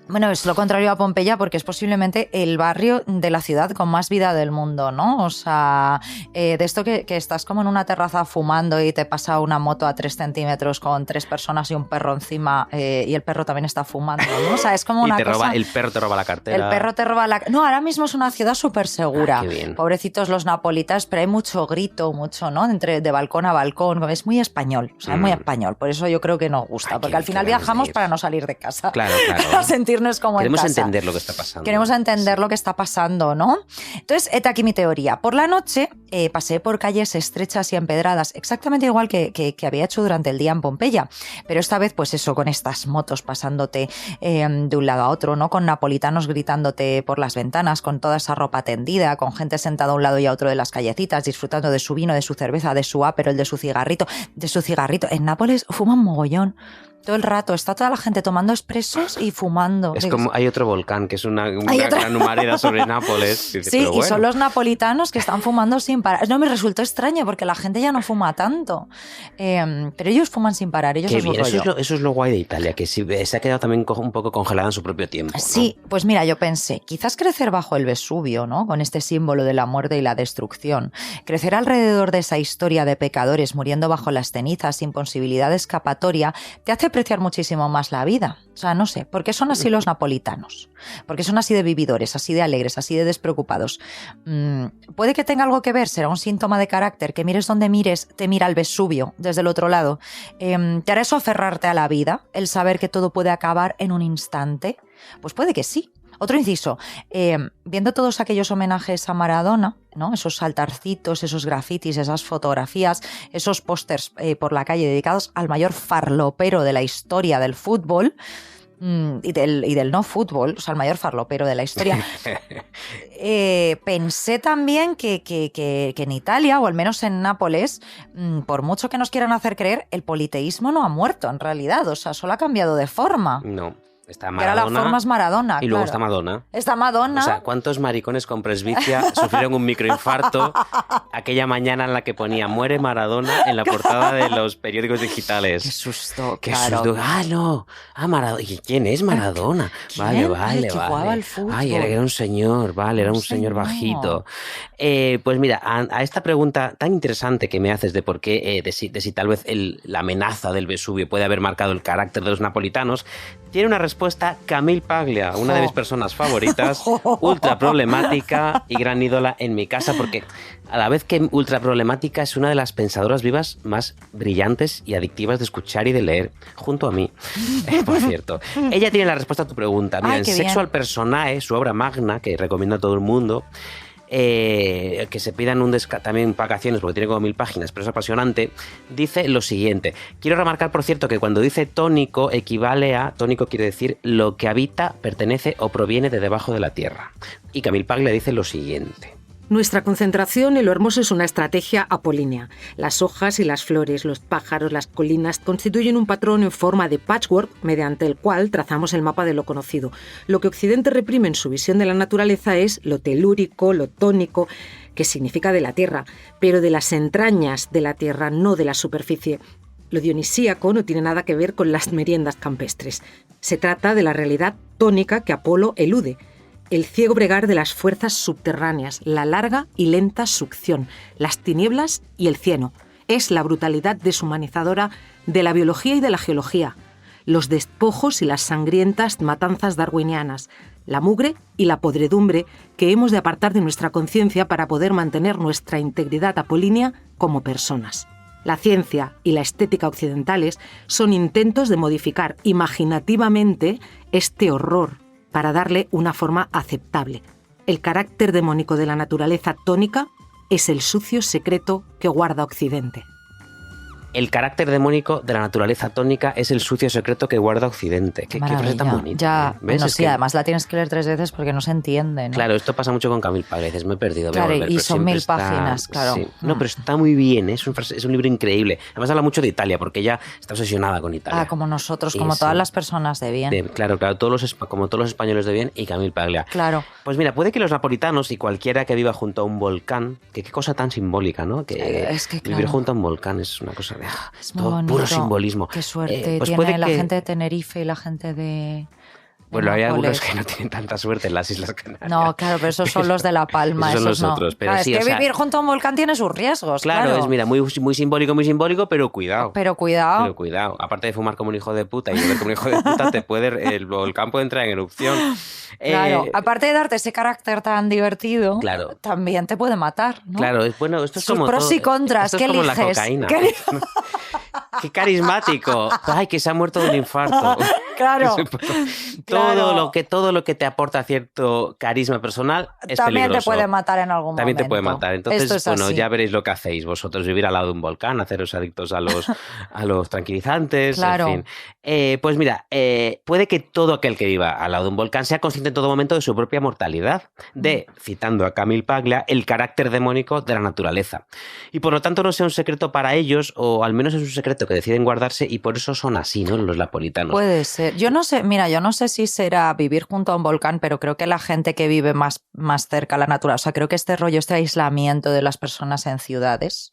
Bueno, es lo contrario a Pompeya porque es posiblemente el barrio de la ciudad con más vida del mundo, ¿no? O sea, de esto que estás como en una terraza fumando y te pasa una moto a 3 centímetros con 3 personas y un perro encima y el perro también está fumando, ¿no? O sea, es como Y una cosa... el perro te roba la cartera. El perro te roba la... No, ahora mismo es una ciudad súper segura. Ah, qué bien. Pobrecitos los napolitanos, pero hay mucho grito, mucho, ¿no? De balcón a balcón. Es muy español, o sea, es muy español. Por eso yo creo que nos gusta, Ay, porque qué- al final qué ganas de viajamos ir. para no salir de casa. Claro, claro. Para sentirnos como Queremos en casa. entender lo que está pasando. Queremos entender lo que está pasando, ¿no? Entonces, heta aquí mi teoría. Por la noche pasé por calles estrechas y empedradas, exactamente igual que había hecho durante el día en Pompeya. Pero esta vez, pues eso, con estas motos pasándote de un lado a otro, ¿no? Con napolitanos gritándote por las ventanas, con toda esa ropa tendida, con gente sentada a un lado y a otro de las callecitas, disfrutando de su vino, de su cerveza, de su Aperol, de su cigarrito. En Nápoles fuman mogollón. Todo el rato, está toda la gente tomando expresos y fumando. Es Digo, como, hay otro volcán que es una Hay otra- gran humareda sobre Nápoles. Dice, sí, pero y bueno. son los napolitanos que están fumando sin parar. No, me resultó extraño porque la gente ya no fuma tanto. Pero ellos fuman sin parar, ellos Qué es su bien, rollo. eso es lo guay de Italia, que sí, se ha quedado también un poco congelada en su propio tiempo, ¿no? Sí, pues mira, yo pensé, quizás crecer bajo el Vesubio, ¿no? Con este símbolo de la muerte y la destrucción. Crecer alrededor de esa historia de pecadores muriendo bajo las cenizas sin posibilidad de escapatoria te hace apreciar muchísimo más la vida. O sea, no sé, ¿por qué son así los napolitanos? ¿Por qué son así de vividores, así de alegres, así de despreocupados? Puede que tenga algo que ver, será un síntoma de carácter, que mires donde mires, te mira el Vesubio desde el otro lado. ¿Te hará eso aferrarte a la vida, el saber que todo puede acabar en un instante? Pues puede que sí. Otro inciso, viendo todos aquellos homenajes a Maradona, ¿no? Esos altarcitos, esos grafitis, esas fotografías, esos pósters por la calle dedicados al mayor farlopero de la historia del fútbol y del no fútbol, o sea, el mayor farlopero de la historia. Pensé también que en Italia, o al menos en Nápoles, por mucho que nos quieran hacer creer, el politeísmo no ha muerto en realidad, o sea, solo ha cambiado de forma. No, está Que ahora Maradona. la forma es Maradona. Y luego claro. está Madonna. Está Madonna. O sea, ¿cuántos maricones con presbicia sufrieron un microinfarto aquella mañana en la que ponía "Muere Maradona" en la portada de los periódicos digitales? Qué susto, Qué claro. susto. Ah, no. Ah, Maradona. ¿Y quién es Maradona? ¿Quién? Vale, Ay, vale, que vale. jugaba al fútbol. Ay, era un señor, vale, era un señor bajito. Pues mira, a esta pregunta tan interesante que me haces de por qué, de si tal vez la amenaza del Vesubio puede haber marcado el carácter de los napolitanos, tiene una respuesta Camille Paglia, una de mis personas favoritas, ultra problemática y gran ídola en mi casa, porque a la vez que ultra problemática es una de las pensadoras vivas más brillantes y adictivas de escuchar y de leer, junto a mí, por cierto. Ella tiene la respuesta a tu pregunta. Mira, Ay, en qué bien. Sexual Personae, su obra magna, que recomiendo a todo el mundo, que se pidan también vacaciones porque tiene como 1000 páginas, pero es apasionante, dice lo siguiente. Quiero remarcar, por cierto, que cuando dice tónico equivale a, tónico quiere decir lo que habita, pertenece o proviene de debajo de la tierra. Y Camille Paglia dice lo siguiente. Nuestra concentración en lo hermoso es una estrategia apolínea. Las hojas y las flores, los pájaros, las colinas constituyen un patrón en forma de patchwork mediante el cual trazamos el mapa de lo conocido. Lo que Occidente reprime en su visión de la naturaleza es lo telúrico, lo tónico, que significa de la tierra, pero de las entrañas de la tierra, no de la superficie. Lo dionisíaco no tiene nada que ver con las meriendas campestres. Se trata de la realidad tónica que Apolo elude. El ciego bregar de las fuerzas subterráneas, la larga y lenta succión, las tinieblas y el cieno. Es la brutalidad deshumanizadora de la biología y de la geología, los despojos y las sangrientas matanzas darwinianas, la mugre y la podredumbre que hemos de apartar de nuestra conciencia para poder mantener nuestra integridad apolínea como personas. La ciencia y la estética occidentales son intentos de modificar imaginativamente este horror para darle una forma aceptable. El carácter demónico de la naturaleza tónica es el sucio secreto que guarda Occidente. El carácter demónico de la naturaleza tónica es el sucio secreto que guarda Occidente. Qué frase tan bonita. Ya, ¿ves? bueno, Es sí, que, además la tienes que leer 3 veces porque no se entiende, ¿no? claro, esto pasa mucho con Camille Paglia. Dices, me he perdido. voy a Claro, volver, y pero son siempre 1000 páginas, claro. Sí. No, pero está muy bien, ¿eh? Es un libro increíble. Además habla mucho de Italia, porque ella está obsesionada con Italia. Como nosotros, Y como sí. todas las personas de bien. Claro, como todos los españoles de bien y Camille Paglia. Claro. Pues mira, puede que los napolitanos y cualquiera que viva junto a un volcán, que qué cosa tan simbólica, ¿no? Que Es que, vivir claro. junto a un volcán es una cosa de Es muy todo bonito. puro simbolismo. Qué suerte Pues tiene puede la que- gente de Tenerife y la gente de Bueno, hay algunos Nápoles. que no tienen tanta suerte en las Islas Canarias. No, claro, pero esos son los de La Palma. Esos son esos los no. otros, pero Claro, sí, es o que sea, vivir junto a un volcán tiene sus riesgos. Claro, es mira, muy simbólico, pero cuidado. Pero cuidado. Pero cuidado, aparte de fumar como un hijo de puta y beber como un hijo de puta, el volcán puede entrar en erupción. Claro, aparte de darte ese carácter tan divertido, Claro. también te puede matar, ¿no? Claro, bueno, esto es Sus como pros todo- y contras, esto ¿qué es como eliges? la cocaína. ¿Qué Qué carismático. Ay, que se ha muerto de un infarto. Claro. Todo lo que te aporta cierto carisma personal es También te peligroso. puede matar en algún También momento. te puede matar. Entonces, Esto es bueno, así. ya veréis lo que hacéis vosotros, vivir al lado de un volcán, haceros adictos a los tranquilizantes, Claro. en fin. Pues mira, puede que todo aquel que viva al lado de un volcán sea consciente en todo momento de su propia mortalidad, de, citando a Camille Paglia, el carácter demónico de la naturaleza. Y por lo tanto no sea un secreto para ellos, o al menos es un secreto que deciden guardarse y por eso son así, ¿no? Los napolitanos. Puede ser. Yo no sé, mira, yo no sé si será vivir junto a un volcán, pero creo que la gente que vive más cerca a la naturaleza, o sea, creo que este rollo, este aislamiento de las personas en ciudades,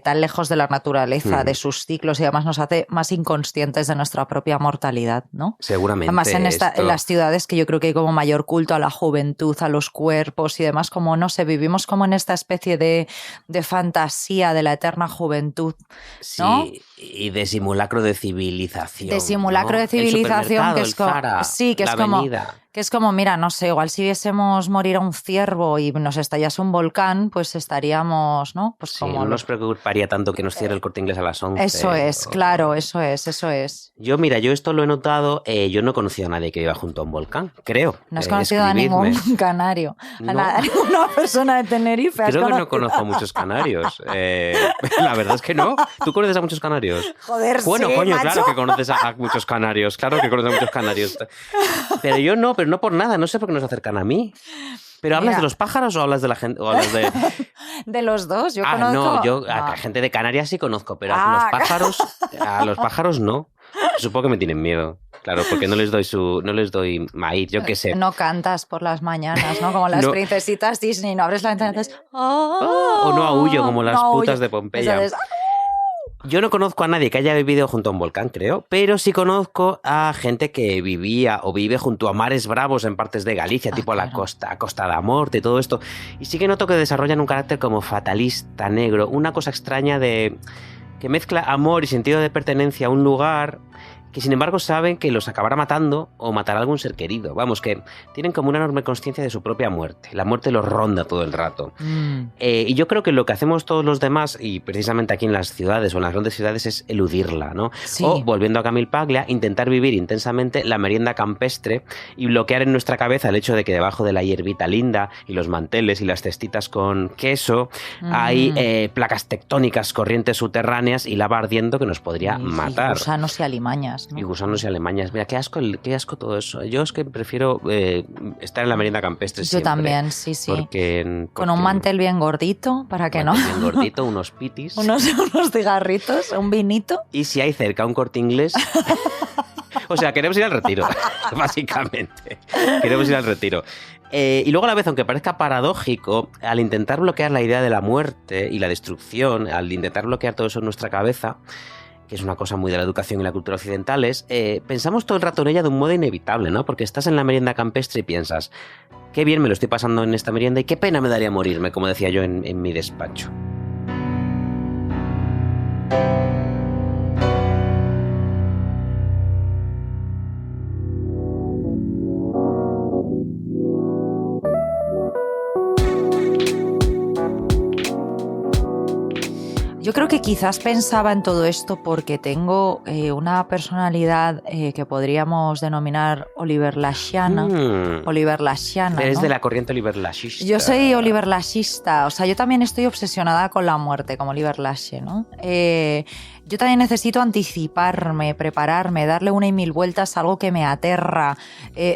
tan lejos de la naturaleza, de sus ciclos y además nos hace más inconscientes de nuestra propia mortalidad, ¿no? Seguramente. Además en esto- las ciudades que yo creo que hay como mayor culto a la juventud, a los cuerpos y demás, como no sé, vivimos como en esta especie de fantasía de la eterna juventud, ¿no? Sí, y de simulacro de civilización. De simulacro ¿no? de civilización, El que es supermercado, como, el Zara, sí, que la es como, avenida. que es como, mira, no sé, igual si viésemos morir a un ciervo y nos estallase un volcán, pues estaríamos, ¿no? Pues Sí, como no nos preocuparía tanto que nos cierre el Corte Inglés a las 11. eso es, o- claro, eso es. Yo, mira, yo esto lo he notado, yo no he conocido a nadie que viva junto a un volcán, creo. No has conocido a Escribidme. ningún canario, No. a ninguna persona de Tenerife. has Creo que no conocido. conozco a muchos canarios. La verdad es que no. ¿Tú conoces a muchos canarios? Joder, Bueno, sí, coño, macho. claro que conoces a muchos canarios. Claro que conoces a muchos canarios. Pero yo no, pero no por nada. No sé por qué no se acercan a mí. ¿Pero hablas Mira. de los pájaros o hablas de la gente? O hablas de... De los dos, yo Ah, conozco. no, yo No. a gente de Canarias sí conozco, pero Ah. a los pájaros no. Supongo que me tienen miedo. Claro, porque no les doy maíz, yo qué sé. No cantas por las mañanas, ¿no? Como las No. princesitas Disney, no abres la ventana y dices, O no aúllo como las no putas aúllo. de Pompeya. Entonces, Yo no conozco a nadie que haya vivido junto a un volcán, creo, pero sí conozco a gente que vivía o vive junto a mares bravos en partes de Galicia, tipo a Costa da Morte y todo esto. Y sí que noto que desarrollan un carácter como fatalista, negro, una cosa extraña de que mezcla amor y sentido de pertenencia a un lugar que sin embargo saben que los acabará matando o matará a algún ser querido. Vamos, que tienen como una enorme consciencia de su propia muerte. La muerte los ronda todo el rato. Y yo creo que lo que hacemos todos los demás, y precisamente aquí en las ciudades o en las grandes ciudades, es eludirla, ¿no? Sí. O, volviendo a Camille Paglia, intentar vivir intensamente la merienda campestre y bloquear en nuestra cabeza el hecho de que debajo de la hierbita linda y los manteles y las cestitas con queso hay placas tectónicas, corrientes subterráneas y lava ardiendo que nos podría y matar. gusanos y alimañas. gusanos, ¿no? Y gusanos y alemañas. Mira, qué asco todo eso. Yo es que prefiero estar en la merienda campestre Yo siempre. también, sí. Porque Con un mantel bien gordito, para que no. Bien gordito, unos pitis. unos cigarritos, un vinito. Y si hay cerca un Corte Inglés... O sea, queremos ir al retiro, básicamente. Queremos ir al retiro. Y luego a la vez, aunque parezca paradójico, al intentar bloquear la idea de la muerte y la destrucción, al intentar bloquear todo eso en nuestra cabeza, que es una cosa muy de la educación y la cultura occidentales, pensamos todo el rato en ella de un modo inevitable, ¿no? Porque estás en la merienda campestre y piensas, qué bien me lo estoy pasando en esta merienda y qué pena me daría morirme, como decía yo en mi despacho. Yo creo que quizás pensaba en todo esto porque tengo una personalidad que podríamos denominar Oliver Lashiana. Oliver Lashiana, Eres ¿no? de la corriente Oliver Lashista. Yo soy Oliver Lashista, o sea, yo también estoy obsesionada con la muerte, como Oliver Lache, ¿no? Yo también necesito anticiparme, prepararme, darle una y mil vueltas a algo que me aterra.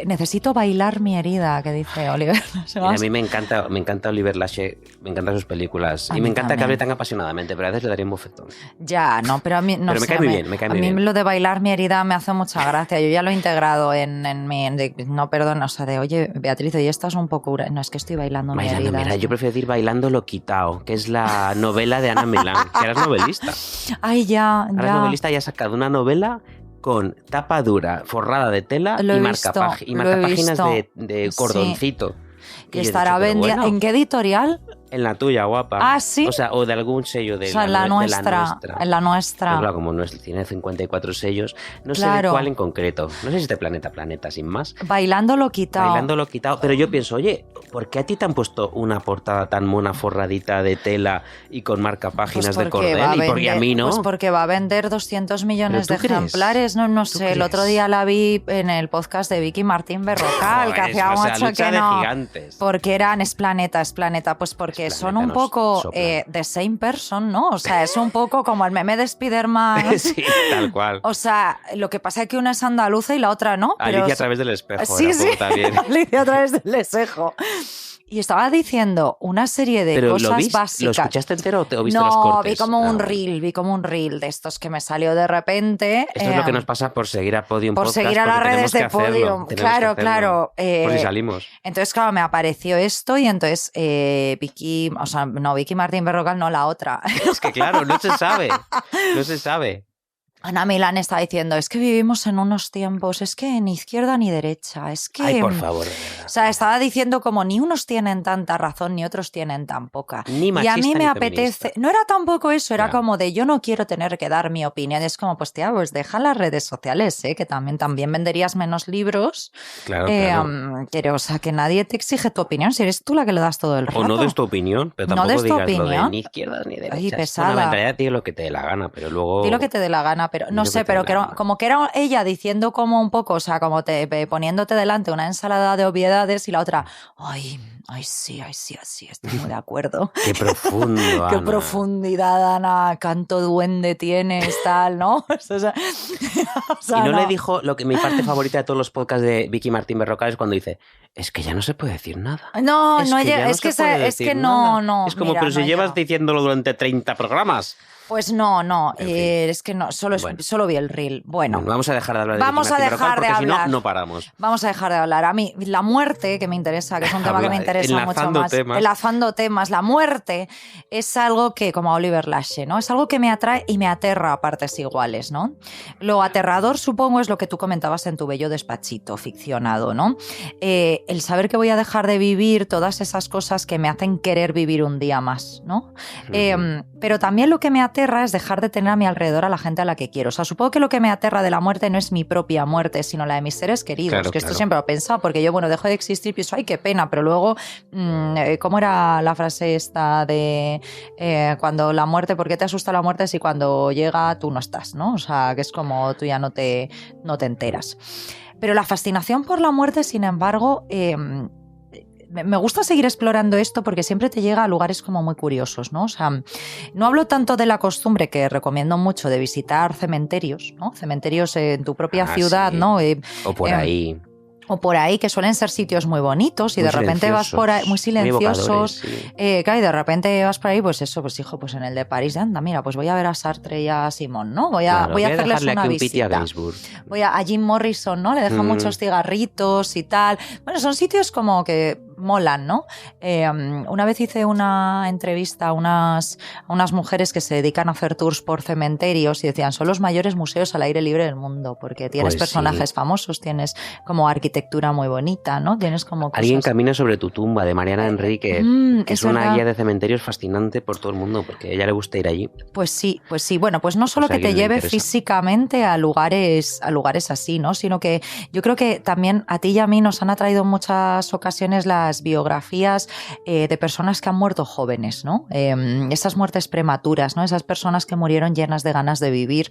Necesito bailar mi herida, que dice Oliver. Mira, a mí me encanta Oliver Lache, me encantan sus películas. Y me encanta que hable tan apasionadamente, pero a veces le daría un bofetón. Ya, no, pero a mí no pero me sé, cae muy bien, me cae muy bien. A mí lo de bailar mi herida me hace mucha gracia. Yo ya lo he integrado en mi... no, perdón, o sea, de, oye, Beatriz, oye, estás un poco... No, es que estoy bailando mi herida. Mira, yo prefiero decir Bailando lo quitao, que es la novela de Ana Milán, que ahora es novelista. Ay, ya. Ahora es novelista y ha sacado una novela con tapa dura, forrada de tela y marcapáginas de cordoncito. Sí. Que estará vendiendo... ¿En qué editorial? En la tuya, guapa. Ah, ¿sí? O sea, o de algún sello de, o sea, la nuestra. En la nuestra. Pero claro, como tiene 54 sellos, no sé de cuál en concreto. No sé si es de Planeta, sin más. Bailando lo quitao. Bailando lo quitao. Pero yo pienso, oye, ¿por qué a ti te han puesto una portada tan mona forradita de tela y con marcapáginas de cordel? ¿Y por qué a mí no? Pues porque va a vender 200 millones de ejemplares. No sé, crees? El otro día la vi en el podcast de Vicky Martín Berrocal, que hacía mucho que no. Gigantes. Porque eran Es Planeta. Pues porque Es son Planeta, un poco the same person, ¿no? O sea, es un poco como el meme de Spiderman. Sí, tal cual. O sea, lo que pasa es que una es andaluza y la otra no. Alicia pero... a través del espejo. Sí. También. Alicia a través del espejo. Y estaba diciendo una serie de cosas básicas. ¿Lo escuchaste entero o viste los cortes? No, vi como un reel de estos que me salió de repente. Esto es lo que nos pasa por seguir a Podium por Podcast. Por seguir a las redes de Podium. Claro. Por si salimos. Entonces, claro, me apareció esto y entonces Vicky Martín Berrocal, no la otra. Es que claro, no se sabe. Ana Milán está diciendo, es que vivimos en unos tiempos, es que ni izquierda ni derecha, es que... Ay, por favor. O sea, estaba diciendo como ni unos tienen tanta razón ni otros tienen tan poca. Ni machista, y a mí me ni apetece... feminista. No era tampoco eso, era como de yo no quiero tener que dar mi opinión. Es como, pues tía, pues deja las redes sociales, que también venderías menos libros. Claro. Pero, o sea, que nadie te exige tu opinión, si eres tú la que le das todo el rato. O no des tu opinión, pero tampoco no digas opinión. Lo de ni izquierdas ni derechas. Ay, pesada. Bueno, en realidad di lo que te dé la gana, pero luego... Di lo que te dé la gana, pero no sé, pero como que era ella diciendo como un poco, o sea, como poniéndote delante una ensalada de obviedades y la otra, ay, sí, estoy muy de acuerdo. Qué profundo, Ana. Qué profundidad, Ana, canto duende tienes, tal, ¿no? O sea, y no le dijo lo que mi parte favorita de todos los podcasts de Vicky Martín Berrocal es cuando dice, es que ya no se puede decir nada. No, es que no. Es como, mira, pero si no, llevas diciéndolo durante 30 programas. Pues no, En fin. es que no, solo vi el reel. Bueno, vamos a dejar de hablar de vamos Vicky a Martín dejar Berrocal, de porque hablar. si no paramos. Vamos a dejar de hablar. A mí, la muerte, que me interesa, que es un tema que me interesa mucho más. Enlazando temas. La muerte es algo que, como Oliver Lache, ¿no? Es algo que me atrae y me aterra a partes iguales, ¿no? Lo aterrador, supongo, es lo que tú comentabas en tu bello despachito ficcionado, ¿no? El saber que voy a dejar de vivir todas esas cosas que me hacen querer vivir un día más, ¿no? Pero también lo que me aterra es dejar de tener a mi alrededor a la gente a la que quiero. O sea, supongo que lo que me aterra de la muerte no es mi propia muerte, sino la de mis seres queridos. Claro, esto siempre lo he pensado, porque yo, dejo de existir y pienso, ay, qué pena, pero luego, ¿cómo era la frase esta de cuando la muerte, por qué te asusta la muerte si cuando llega tú no estás, ¿no? O sea, que es como tú ya no te enteras. Pero la fascinación por la muerte, sin embargo, me gusta seguir explorando esto porque siempre te llega a lugares como muy curiosos, ¿no? O sea, no hablo tanto de la costumbre que recomiendo mucho de visitar cementerios, ¿no? Cementerios en tu propia ciudad, sí. ¿no? O por ahí. O por ahí, que suelen ser sitios muy bonitos y Muy de repente vas por ahí, muy silenciosos. Muy evocadores, sí. Claro, y de repente vas por ahí, pues eso, pues hijo, pues en el de París, anda, mira, pues voy a ver a Sartre y a Simón, ¿no? Voy a hacerles dejarle una aquí un piti a visita. Gainsbourg. Voy a Jim Morrison, ¿no? Le dejan muchos cigarritos y tal. Bueno, son sitios como que molan, ¿no? Una vez hice una entrevista a unas mujeres que se dedican a hacer tours por cementerios y decían, son los mayores museos al aire libre del mundo, porque tienes Pues personajes sí. famosos, tienes como arquitectura muy bonita, ¿no? Tienes como cosas... Alguien camina sobre tu tumba, de Mariana Enríquez, que es una verdad. guía de cementerios fascinante por todo el mundo, porque a ella le gusta ir allí. Pues sí. Bueno, pues no solo Pues a que te alguien le lleve interesa. físicamente a lugares así, ¿no? Sino que yo creo que también a ti y a mí nos han atraído en muchas ocasiones las biografías de personas que han muerto jóvenes, ¿no? Esas muertes prematuras, ¿no? Esas personas que murieron llenas de ganas de vivir.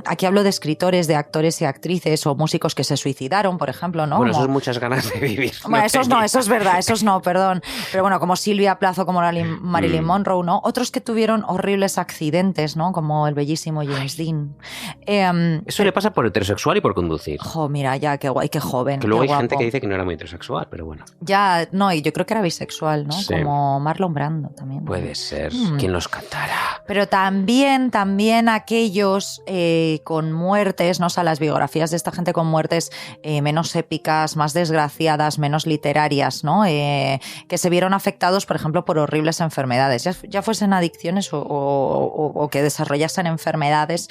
Aquí hablo de escritores, de actores y actrices o músicos que se suicidaron, por ejemplo, ¿no? Bueno, Como- eso es muchas ganas de vivir. Bueno, esos no, eso es verdad, esos no, perdón. Pero bueno, como Silvia Plath, como Marilyn Monroe, ¿no? Otros que tuvieron horribles accidentes, ¿no? Como el bellísimo James Dean. Eso le pasa por heterosexual y por conducir. Jo, mira, ya, qué guay, qué joven. Que luego qué hay gente guapo. que dice que no era muy heterosexual, pero bueno. Ya, no, y yo creo que era bisexual, ¿no? Sí. Como Marlon Brando también. Puede ser. ¿Quién los cantara? Pero también aquellos con muertes, ¿no? O sea, las biografías de esta gente con muertes menos épicas, más desgraciadas, menos literarias, ¿no? Que se vieron afectados, por ejemplo, por horribles enfermedades, ya fuesen adicciones o que desarrollasen enfermedades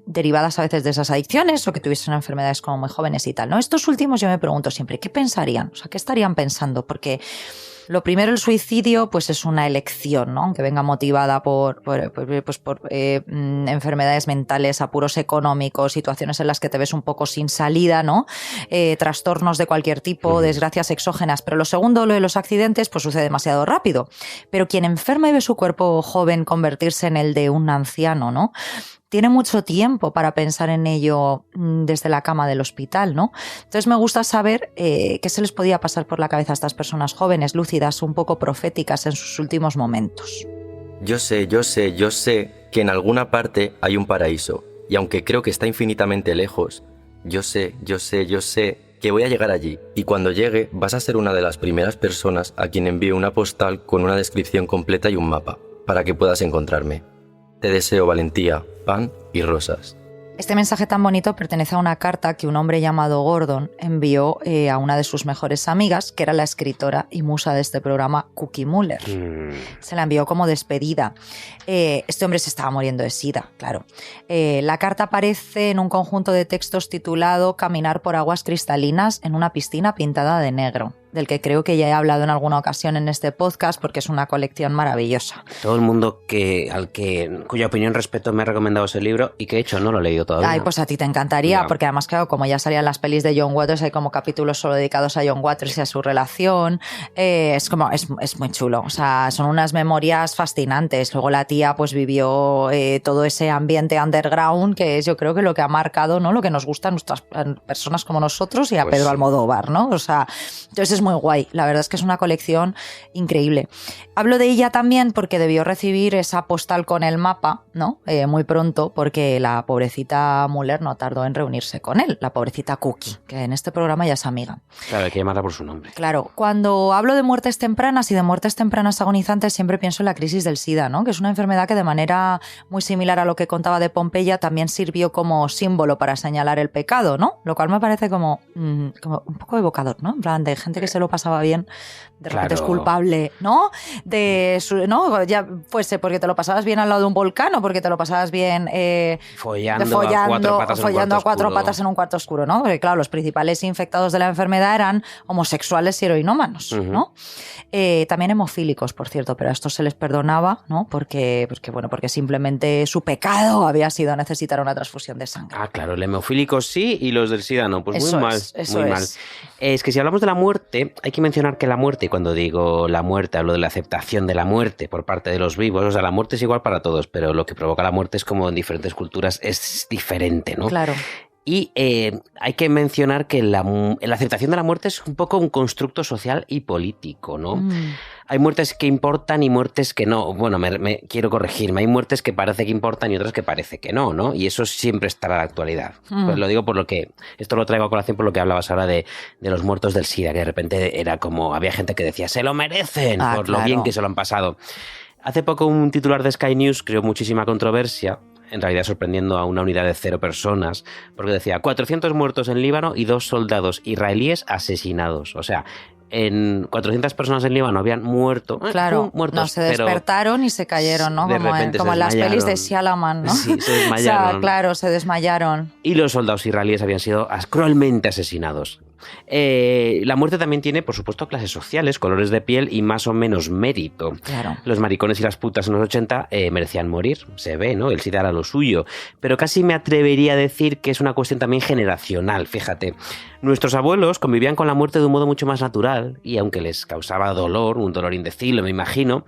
derivadas a veces de esas adicciones o que tuviesen enfermedades como muy jóvenes y tal, ¿no? Estos últimos yo me pregunto siempre, ¿qué pensarían? O sea, ¿qué estarían pensando? Porque lo primero, el suicidio, pues es una elección, ¿no? Aunque venga motivada por enfermedades mentales, apuros económicos, situaciones en las que te ves un poco sin salida, ¿no? Trastornos de cualquier tipo, desgracias exógenas. Pero lo segundo, lo de los accidentes, pues sucede demasiado rápido. Pero quien enferma y ve su cuerpo joven convertirse en el de un anciano, ¿no? Tiene mucho tiempo para pensar en ello desde la cama del hospital, ¿no? Entonces me gusta saber qué se les podía pasar por la cabeza a estas personas jóvenes, lúcidas, un poco proféticas en sus últimos momentos. Yo sé que en alguna parte hay un paraíso, y aunque creo que está infinitamente lejos, yo sé que voy a llegar allí, y cuando llegue vas a ser una de las primeras personas a quien envíe una postal con una descripción completa y un mapa, para que puedas encontrarme. Te deseo valentía, pan y rosas. Este mensaje tan bonito pertenece a una carta que un hombre llamado Gordon envió a una de sus mejores amigas, que era la escritora y musa de este programa, Cookie Muller. Se la envió como despedida. Este hombre se estaba muriendo de sida, claro. La carta aparece en un conjunto de textos titulado Caminar por aguas cristalinas en una piscina pintada de negro, del que creo que ya he hablado en alguna ocasión en este podcast porque es una colección maravillosa. Todo el mundo cuya opinión respeto me ha recomendado ese libro y que de hecho no lo he leído todavía. Ay, pues a ti te encantaría, Ya. porque además, claro, como ya salían las pelis de John Waters, hay como capítulos solo dedicados a John Waters y a su relación. Es muy chulo. O sea, son unas memorias fascinantes. Luego la tía pues vivió todo ese ambiente underground, que es yo creo que lo que ha marcado, ¿no? Lo que nos gusta a nuestras personas como nosotros y a Pues Pedro sí. Almodóvar, ¿no? O sea, entonces es muy guay. La verdad es que es una colección increíble. Hablo de ella también porque debió recibir esa postal con el mapa, ¿no? Muy pronto, porque la pobrecita Muller no tardó en reunirse con él, la pobrecita Cookie, que en este programa ya es amiga. Claro, hay que llamarla por su nombre. Claro, cuando hablo de muertes tempranas y de muertes tempranas agonizantes, siempre pienso en la crisis del SIDA, ¿no? Que es una enfermedad que de manera muy similar a lo que contaba de Pompeya también sirvió como símbolo para señalar el pecado, ¿no? Lo cual me parece como un poco evocador, ¿no? En plan, de gente que se lo pasaba bien, de repente es Claro. culpable, ¿no? ¿No? Ya fuese porque te lo pasabas bien al lado de un volcán o porque te lo pasabas bien Follando a cuatro patas en un follando cuarto a cuatro oscuro. patas en un cuarto oscuro, ¿no? Porque claro, los principales infectados de la enfermedad eran homosexuales y heroinómanos, ¿no? También hemofílicos, por cierto, pero a estos se les perdonaba, ¿no? Porque simplemente su pecado había sido necesitar una transfusión de sangre. Ah, claro, el hemofílico sí y los del SIDA no. Pues Eso muy mal, es, eso muy es. mal. Es que si hablamos de la muerte, hay que mencionar que la muerte, y cuando digo la muerte, hablo de la aceptación de la muerte por parte de los vivos. O sea, la muerte es igual para todos, pero lo que provoca la muerte es como en diferentes culturas es diferente, ¿no? Claro. Y hay que mencionar que la aceptación de la muerte es un poco un constructo social y político, ¿no? Hay muertes que importan y muertes que no. Bueno, me quiero corregirme. Hay muertes que parece que importan y otras que parece que no, ¿no? Y eso siempre estará en la actualidad. Pues lo digo por lo que... Esto lo traigo a colación por lo que hablabas ahora de los muertos del SIDA, que de repente era como... Había gente que decía, ¡se lo merecen! Por lo bien que se lo han pasado. Hace poco un titular de Sky News creó muchísima controversia, en realidad sorprendiendo a una unidad de 0 personas, porque decía 400 muertos en Líbano y 2 soldados israelíes asesinados. O sea, en 400 personas en Líbano habían muerto. Claro, muertos, no, se despertaron y se cayeron, ¿no? Como en las pelis de Shyamalan, ¿no? Sí, se desmayaron. O sea, claro, se desmayaron. Y los soldados israelíes habían sido cruelmente asesinados. La muerte también tiene, por supuesto, clases sociales, colores de piel y más o menos mérito. Claro. Los maricones y las putas en los 80 merecían morir, se ve, ¿no? El SIDA era lo suyo. Pero casi me atrevería a decir que es una cuestión también generacional, fíjate. Nuestros abuelos convivían con la muerte de un modo mucho más natural y aunque les causaba dolor, un dolor indecible, me imagino,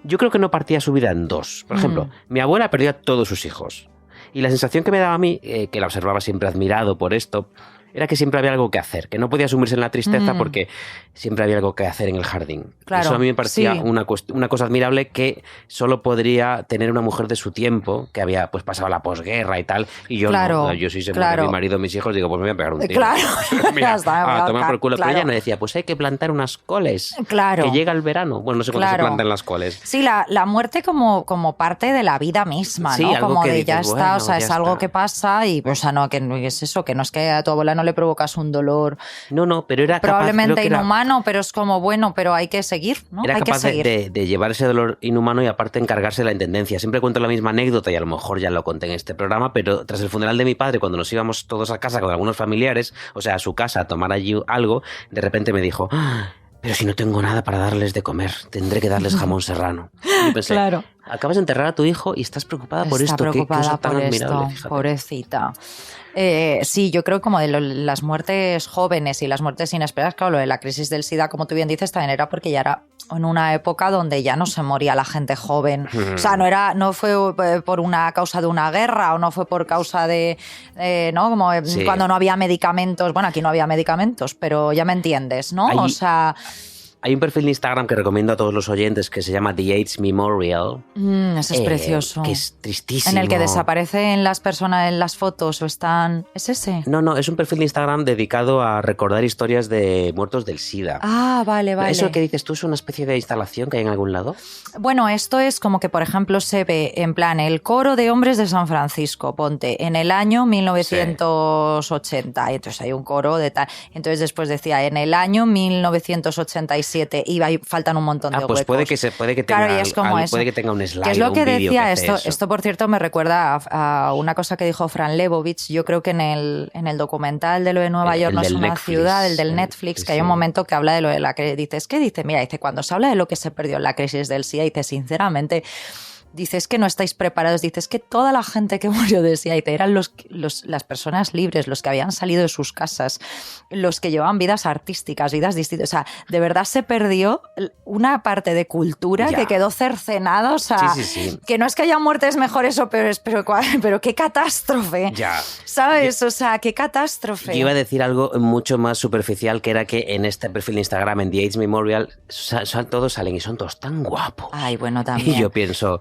yo creo que no partía su vida en dos. Por ejemplo, mi abuela perdió a todos sus hijos. Y la sensación que me daba a mí, que la observaba siempre admirado por esto, era que siempre había algo que hacer, que no podía sumirse en la tristeza porque siempre había algo que hacer en el jardín. Claro, eso a mí me parecía sí. una cosa admirable que solo podría tener una mujer de su tiempo, que había pues pasado la posguerra y tal, y yo no, yo sí se muere mi marido, mis hijos, digo, pues me voy a pegar un tiro. Claro, mira, ya está, toma por culo. claro. Pero ella no decía, pues hay que plantar unas coles, claro, que llega el verano. Bueno, no sé cuándo se plantan las coles. Sí, la muerte como parte de la vida misma, sí, ¿no? Como de dices, ya está, bueno, o sea, es algo que pasa y, o sea, no, que no es eso, que no es que a tu abuela no le provocas un dolor. No, pero era probablemente capaz, inhumano, pero es como, bueno, pero hay que seguir, ¿no? Era hay capaz que seguir. de llevar ese dolor inhumano y aparte encargarse de la intendencia. Siempre cuento la misma anécdota y a lo mejor ya lo conté en este programa, pero tras el funeral de mi padre, cuando nos íbamos todos a casa con algunos familiares, o sea, a su casa a tomar allí algo, de repente me dijo, pero si no tengo nada para darles de comer, tendré que darles jamón serrano. Y yo pensé, claro. Acabas de enterrar a tu hijo y estás preocupada por esto. Está preocupada ¿Qué cosa tan por admirable, esto, fíjate. pobrecita. Sí, yo creo como de las muertes jóvenes y las muertes inesperadas, claro, lo de la crisis del SIDA, como tú bien dices, también era porque ya era en una época donde ya no se moría la gente joven. O sea, no fue por una causa de una guerra o no fue por causa de, ¿no? Como cuando no había medicamentos. Bueno, aquí no había medicamentos, pero ya me entiendes, ¿no? O sea... Hay un perfil de Instagram que recomiendo a todos los oyentes que se llama The AIDS Memorial. Ese es precioso. Que es tristísimo. En el que desaparecen las personas en las fotos o están... ¿Es ese? No, es un perfil de Instagram dedicado a recordar historias de muertos del SIDA. Ah, vale. ¿Eso que dices tú es una especie de instalación que hay en algún lado? Bueno, esto es como que, por ejemplo, se ve en plan el coro de hombres de San Francisco, ponte, en el año 1980. Sí. Y entonces hay un coro de tal. Entonces después decía, en el año 1987. Y faltan un montón de huecos. Puede que tenga, claro, y es como puede que tenga un slide. ¿Qué es lo que decía esto? Esto, por cierto, me recuerda a una cosa que dijo Fran Lebowitz. Yo creo que en el documental de lo de Nueva York no es una ciudad, el del Netflix, que hay un momento que habla de lo de la crisis. Dices, ¿qué dice? Mira, dice, cuando se habla de lo que se perdió en la crisis del SIDA, dice, sinceramente... Dices que no estáis preparados, dices que toda la gente que murió de SIDA eran las personas libres, los que habían salido de sus casas, los que llevaban vidas artísticas, vidas distintas. O sea, de verdad se perdió una parte de cultura que quedó cercenada. O sea, que no es que haya muertes mejores o peores, pero qué catástrofe. Ya. ¿Sabes? O sea, qué catástrofe. Yo iba a decir algo mucho más superficial, que era que en este perfil de Instagram, en The AIDS Memorial, todos salen y son todos tan guapos. Ay, bueno, también. Y yo pienso...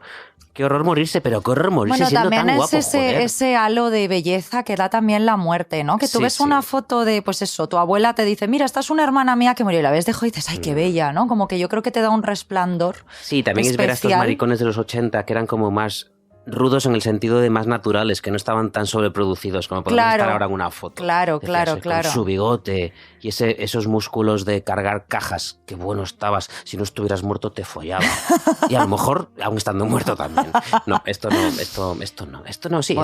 Qué horror morirse, pero qué horror morirse siendo tan guapo. Bueno, también es ese halo de belleza que da también la muerte, ¿no? Que tú ves una foto de, pues eso, tu abuela te dice, mira, esta es una hermana mía que murió, y la ves de joven y dices, ay, qué bella, ¿no? Como que yo creo que te da un resplandor. Sí, también especial. Es ver a estos maricones de los 80 que eran como más rudos en el sentido de más naturales, que no estaban tan sobreproducidos como podemos estar ahora en una foto. Claro. Con su bigote y esos músculos de cargar cajas. Qué bueno estabas. Si no estuvieras muerto te follaba. Y a lo mejor aún estando muerto también. No, esto sí.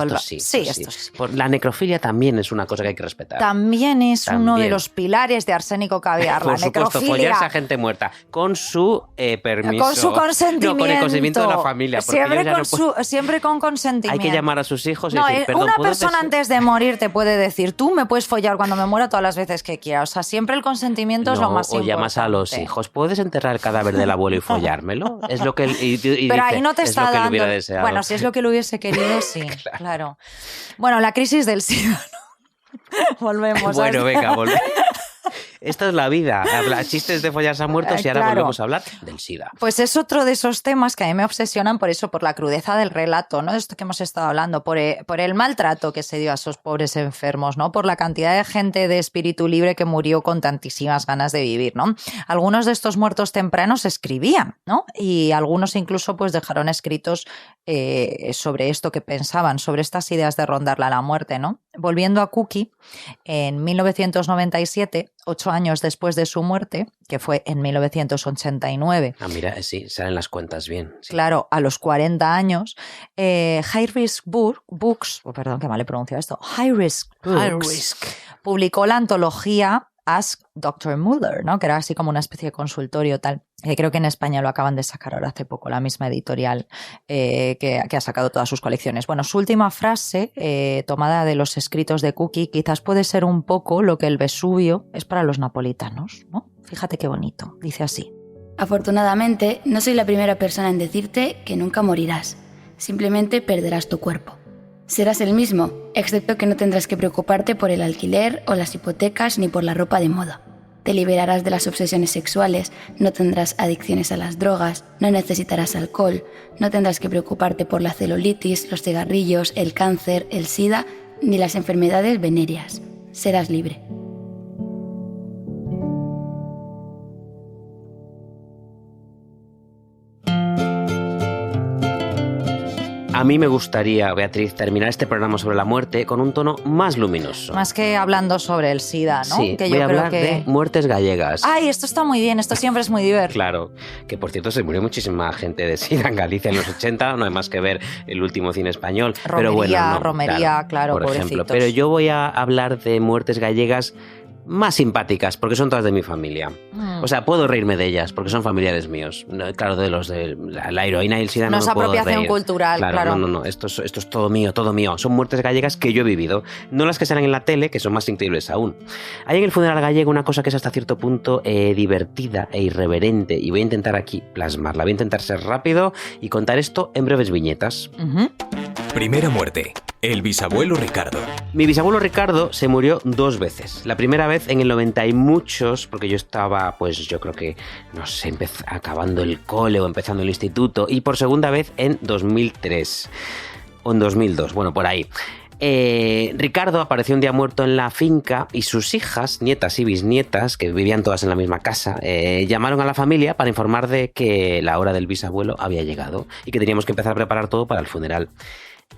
La necrofilia también es una cosa que hay que respetar. También es uno de los pilares de Arsénico Caviar, la necrofilia. Por supuesto, follarse a gente muerta con su permiso. Con su consentimiento. No, con el consentimiento de la familia. Siempre con consentimiento. Hay que llamar a sus hijos y decir, decir, perdón, una persona antes de morir te puede decir, tú me puedes follar cuando me muera todas las veces que quieras. O sea, siempre el consentimiento es lo más importante. O llamas a los hijos, ¿puedes enterrar el cadáver del abuelo y follármelo? Es lo que pero ahí no te está dando. Hubiera deseado. Bueno, si es lo que lo hubiese querido, sí, claro. Bueno, la crisis del SIDA, ¿no? Volvemos. Bueno, venga, volvemos. Esto es la vida. Chistes de follarse a muertos y ahora Claro. volvemos a hablar del SIDA. Pues es otro de esos temas que a mí me obsesionan por eso, por la crudeza del relato, ¿no? Esto que hemos estado hablando, por el maltrato que se dio a esos pobres enfermos, ¿no? Por la cantidad de gente de espíritu libre que murió con tantísimas ganas de vivir, ¿no? Algunos de estos muertos tempranos escribían, ¿no? Y algunos incluso pues dejaron escritos sobre esto que pensaban, sobre estas ideas de rondarla a la muerte, ¿no? Volviendo a Cookie, en 1997, 8 años después de su muerte, que fue en 1989. Ah, mira, sí, salen las cuentas bien. Sí. Claro, a los 40 años, High Risk Books, perdón, qué mal he pronunciado esto, High Risk Books, publicó la antología Ask Dr. Muller, ¿no? Que era así como una especie de consultorio tal. Creo que en España lo acaban de sacar ahora hace poco, la misma editorial que ha sacado todas sus colecciones. Bueno, su última frase, tomada de los escritos de Cookie, quizás puede ser un poco lo que el Vesubio es para los napolitanos, ¿no? Fíjate qué bonito, dice así. Afortunadamente, no soy la primera persona en decirte que nunca morirás. Simplemente perderás tu cuerpo. Serás el mismo, excepto que no tendrás que preocuparte por el alquiler o las hipotecas ni por la ropa de moda. Te liberarás de las obsesiones sexuales, no tendrás adicciones a las drogas, no necesitarás alcohol, no tendrás que preocuparte por la celulitis, los cigarrillos, el cáncer, el SIDA ni las enfermedades venéreas. Serás libre. A mí me gustaría, Beatriz, terminar este programa sobre la muerte con un tono más luminoso. Más que hablando sobre el SIDA, ¿no? Sí, que voy yo a creo hablar que... de muertes gallegas. Ay, esto está muy bien, esto siempre es muy divertido. Claro, que por cierto se murió muchísima gente de SIDA en Galicia en los 80, no hay más que ver el último cine español. Pero bueno, no, romería, claro, por pobrecitos. ejemplo. Pero yo voy a hablar de muertes gallegas más simpáticas, porque son todas de mi familia. O sea, puedo reírme de ellas, porque son familiares míos. No, claro, de los de la heroína y el SIDA no es me puedo apropiación reír. cultural, claro. No, esto es todo mío, todo mío. Son muertes gallegas que yo he vivido, no las que salen en la tele, que son más increíbles aún. Hay en el funeral gallego una cosa que es hasta cierto punto divertida e irreverente, y voy a intentar aquí plasmarla. Voy a intentar ser rápido y contar esto en breves viñetas. Primera muerte. El bisabuelo Ricardo. Mi bisabuelo Ricardo se murió 2 veces. La primera vez en el 90 y muchos, porque yo estaba, pues yo creo que, no sé, acabando el cole o empezando el instituto, y por segunda vez en 2003 o en 2002, bueno, por ahí. Ricardo apareció un día muerto en la finca y sus hijas, nietas y bisnietas, que vivían todas en la misma casa, llamaron a la familia para informar de que la hora del bisabuelo había llegado y que teníamos que empezar a preparar todo para el funeral.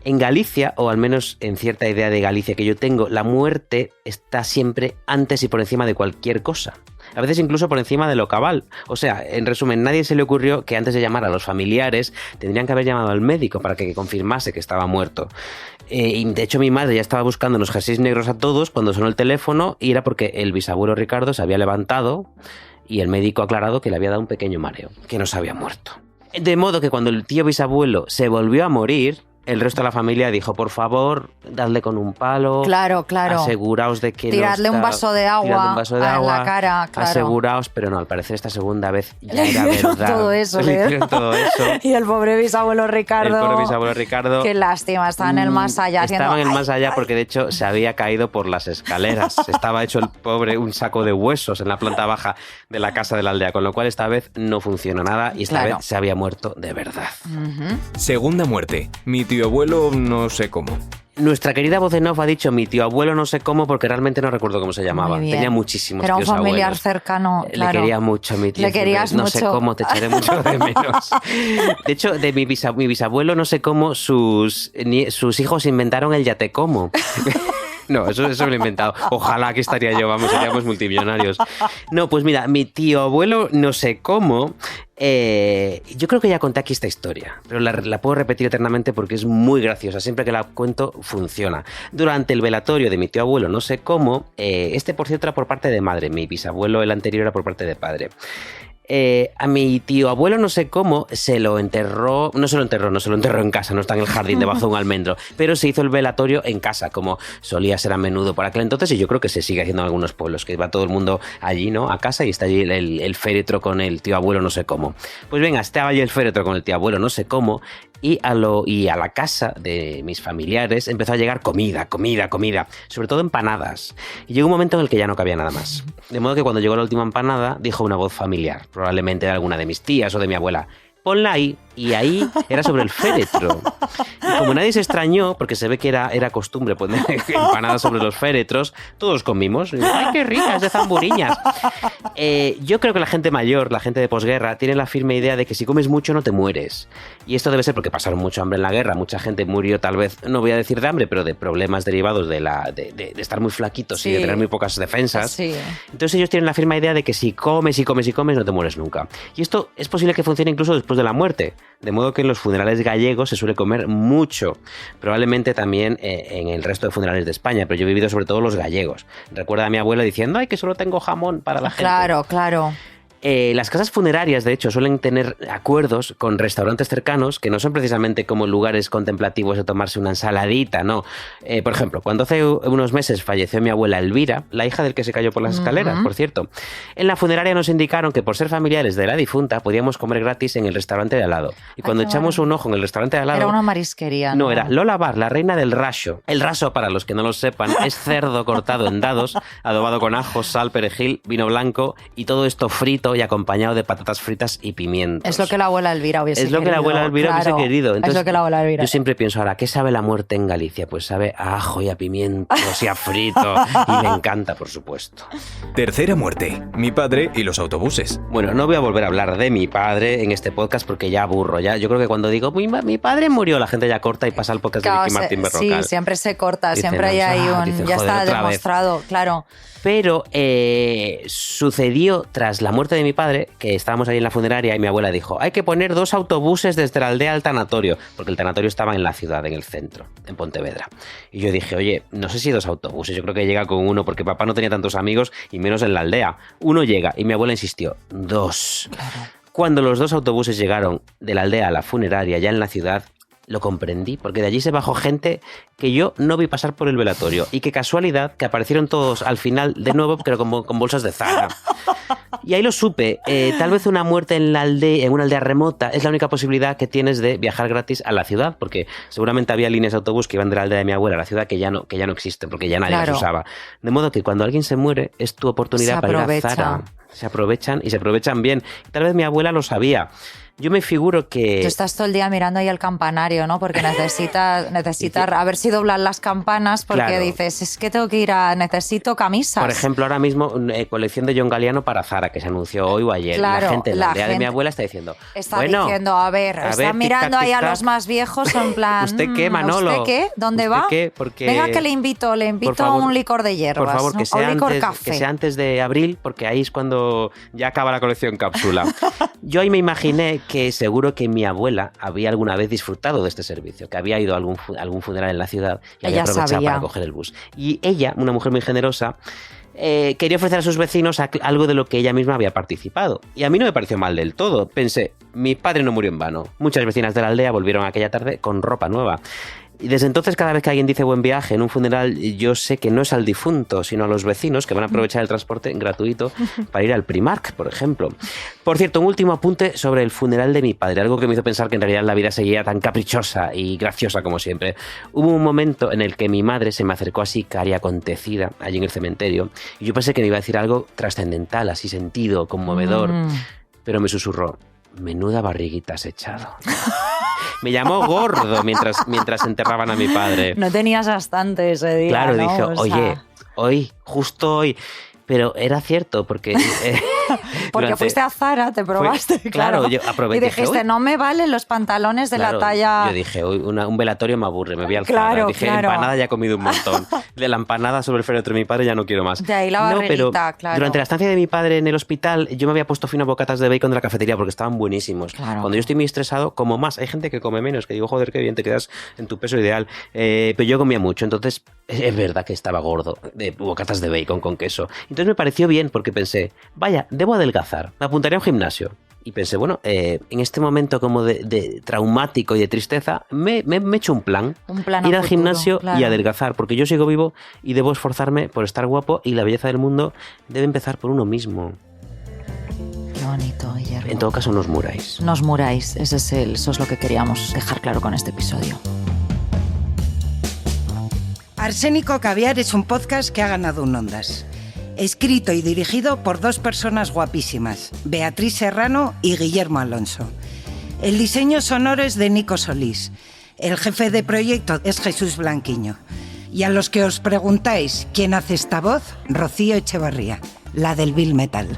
En Galicia, o al menos en cierta idea de Galicia que yo tengo, la muerte está siempre antes y por encima de cualquier cosa. A veces incluso por encima de lo cabal. O sea, en resumen, nadie se le ocurrió que antes de llamar a los familiares tendrían que haber llamado al médico para que confirmase que estaba muerto. Y de hecho mi madre ya estaba buscando unos jerseys negros a todos cuando sonó el teléfono, y era porque el bisabuelo Ricardo se había levantado y el médico ha aclarado que le había dado un pequeño mareo, que no se había muerto. De modo que cuando el tío bisabuelo se volvió a morir, el resto de la familia dijo, por favor, dadle con un palo. Claro. Aseguraos de que tiradle un vaso de agua en la cara, claro. Aseguraos, pero no, al parecer esta segunda vez ya era verdad. Todo eso, le hicieron todo eso. Y el pobre bisabuelo Ricardo. Qué lástima, estaba en el más allá. Estaba en el más allá porque de hecho se había caído por las escaleras. Estaba hecho el pobre un saco de huesos en la planta baja de la casa de la aldea, con lo cual esta vez no funcionó nada y esta vez se había muerto de verdad. Segunda muerte. Mi tío abuelo no sé cómo. Nuestra querida voz en off ha dicho mi tío abuelo no sé cómo, porque realmente no recuerdo cómo se llamaba. Tenía muchísimos tíos abuelos. Era un familiar cercano, claro. Le quería mucho a mi tío. Le querías no mucho. sé cómo, te echaré mucho de menos. De hecho, de mi bisabuelo no sé cómo sus hijos inventaron el yatecomo. No, eso me lo he inventado. Ojalá que estaría yo, seríamos multimillonarios. No, pues mira, mi tío abuelo no sé cómo. Yo creo que ya conté aquí esta historia, pero la puedo repetir eternamente porque es muy graciosa. Siempre que la cuento funciona. Durante el velatorio de mi tío abuelo no sé cómo, por cierto era por parte de madre, mi bisabuelo el anterior era por parte de padre. A mi tío abuelo no sé cómo no se lo enterró en casa, no está en el jardín debajo de un almendro, pero se hizo el velatorio en casa, como solía ser a menudo por aquel entonces, y yo creo que se sigue haciendo en algunos pueblos, que va todo el mundo allí, ¿no? A casa y está allí el féretro con el tío abuelo no sé cómo. Pues venga, estaba allí el féretro con el tío abuelo no sé cómo, y a la casa de mis familiares empezó a llegar comida, sobre todo empanadas. Y llegó un momento en el que ya no cabía nada más. De modo que cuando llegó la última empanada, dijo una voz familiar, probablemente de alguna de mis tías o de mi abuela: ponla ahí. Y ahí era sobre el féretro. Y como nadie se extrañó, porque se ve que era costumbre poner empanadas sobre los féretros, todos comimos. ¡Ay, qué ricas de zamburiñas! Yo creo que la gente mayor, la gente de posguerra, tiene la firme idea de que si comes mucho no te mueres. Y esto debe ser porque pasaron mucho hambre en la guerra. Mucha gente murió, tal vez, no voy a decir de hambre, pero de problemas derivados de estar muy flaquitos y de tener muy pocas defensas. Sí. Entonces ellos tienen la firme idea de que si comes no te mueres nunca. Y esto es posible que funcione incluso después de la muerte. De modo que en los funerales gallegos se suele comer mucho. Probablemente también en el resto de funerales de España, pero yo he vivido sobre todo los gallegos. Recuerda a mi abuela diciendo: ¡ay, que solo tengo jamón para la gente! Claro. Las casas funerarias, de hecho, suelen tener acuerdos con restaurantes cercanos que no son precisamente como lugares contemplativos de tomarse una ensaladita, no. Por ejemplo, cuando hace unos meses falleció mi abuela Elvira, la hija del que se cayó por las escaleras, por cierto, en la funeraria nos indicaron que por ser familiares de la difunta podíamos comer gratis en el restaurante de al lado. Y cuando echamos un ojo en el restaurante de al lado... Era una marisquería, ¿no? No, era Lola Bar, la reina del raso. El raso, para los que no lo sepan, es cerdo cortado en dados, adobado con ajo, sal, perejil, vino blanco y todo esto frito y acompañado de patatas fritas y pimientos. Es lo que la abuela Elvira hubiese querido. Es lo que la abuela Elvira hubiese querido. Entonces, es lo que la abuela Elvira. Yo siempre pienso ahora, ¿qué sabe la muerte en Galicia? Pues sabe a ajo y a pimientos y a frito. Y me encanta, por supuesto. Tercera muerte. Mi padre y los autobuses. Bueno, no voy a volver a hablar de mi padre en este podcast porque ya aburro. Yo creo que cuando digo mi padre murió, la gente ya corta y pasa al podcast de Vicky Martín Berrocal. Sí, siempre se corta. Dicen, siempre hay ahí un... dicen, ya está demostrado, vez. Claro. Pero sucedió tras la muerte de mi padre, que estábamos ahí en la funeraria y mi abuela dijo: hay que poner 2 autobuses desde la aldea al tanatorio, porque el tanatorio estaba en la ciudad, en el centro, en Pontevedra. Y yo dije: oye, no sé si 2 autobuses, yo creo que llega con 1, porque papá no tenía tantos amigos y menos en la aldea. 1 llega, y mi abuela insistió: 2. Claro. Cuando los 2 autobuses llegaron de la aldea a la funeraria, ya en la ciudad, lo comprendí, porque de allí se bajó gente que yo no vi pasar por el velatorio. Y qué casualidad que aparecieron todos al final de nuevo, pero con bolsas de Zara. Y ahí lo supe. Tal vez una muerte en una aldea remota es la única posibilidad que tienes de viajar gratis a la ciudad, porque seguramente había líneas de autobús que iban de la aldea de mi abuela a la ciudad que ya no existen, porque ya nadie las usaba. De modo que cuando alguien se muere es tu oportunidad para ir a Zara. Se aprovechan y se aprovechan bien. Tal vez mi abuela lo sabía. Yo me figuro que... Tú estás todo el día mirando ahí el campanario, ¿no? Porque necesitas a ver si doblan las campanas, porque claro, dices, es que tengo que necesito camisas. Por ejemplo, ahora mismo, colección de John Galliano para Zara, que se anunció hoy o ayer. Claro, la gente en la aldea de mi abuela está diciendo... Diciendo, están mirando ahí a los más viejos en plan... ¿Usted qué, Manolo? ¿Usted qué? ¿Dónde va? Qué? Porque... Venga, que le invito a un licor de hierbas. Por favor, ¿no? que sea antes de abril, porque ahí es cuando ya acaba la colección cápsula. Yo ahí me imaginé que seguro que mi abuela había alguna vez disfrutado de este servicio, que había ido a algún funeral en la ciudad y había aprovechado para coger el bus. Y ella, una mujer muy generosa, quería ofrecer a sus vecinos algo de lo que ella misma había participado. Y a mí no me pareció mal del todo. Pensé, mi padre no murió en vano. Muchas vecinas de la aldea volvieron aquella tarde con ropa nueva. Y desde entonces, cada vez que alguien dice buen viaje en un funeral, yo sé que no es al difunto, sino a los vecinos que van a aprovechar el transporte gratuito para ir al Primark, por ejemplo. Por cierto, un último apunte sobre el funeral de mi padre, algo que me hizo pensar que en realidad la vida seguía tan caprichosa y graciosa como siempre. Hubo un momento en el que mi madre se me acercó así, cari acontecida, allí en el cementerio, y yo pensé que me iba a decir algo trascendental, así sentido, conmovedor, pero me susurró: menuda barriguita has echado. Me llamó gordo mientras enterraban a mi padre. No tenías bastante ese día. Claro, ¿no? dije, oye, justo hoy. Pero era cierto, porque... porque fuiste a Zara, te probaste, claro. Yo aproveché. Y dijiste, no me valen los pantalones de la talla... Yo dije, un velatorio me aburre, me voy al Zara. Dije, empanada ya he comido un montón. De la empanada sobre el féretro de mi padre ya no quiero más. De ahí la barriguita, claro. Durante la estancia de mi padre en el hospital, yo me había puesto fino a bocatas de bacon de la cafetería porque estaban buenísimos. Claro. Cuando yo estoy muy estresado, como más. Hay gente que come menos, que digo, joder, qué bien, te quedas en tu peso ideal. Pero yo comía mucho, entonces es verdad que estaba gordo, de bocatas de bacon con queso. Entonces me pareció bien porque pensé, vaya, debo adelgazar, me apuntaré a un gimnasio. Y pensé, bueno, en este momento como de traumático y de tristeza, me echo un plan ir al gimnasio y adelgazar, porque yo sigo vivo y debo esforzarme por estar guapo y la belleza del mundo debe empezar por uno mismo. bonito, Guillermo. En todo caso, no os muráis. No os muráis, eso es lo que queríamos dejar claro con este episodio. Arsénico Caviar es un podcast que ha ganado un Ondas. Escrito y dirigido por dos personas guapísimas, Beatriz Serrano y Guillermo Alonso. El diseño sonoro es de Nico Solís. El jefe de proyecto es Jesús Blanquiño. Y a los que os preguntáis quién hace esta voz, Rocío Echevarría, la del Bill Metal.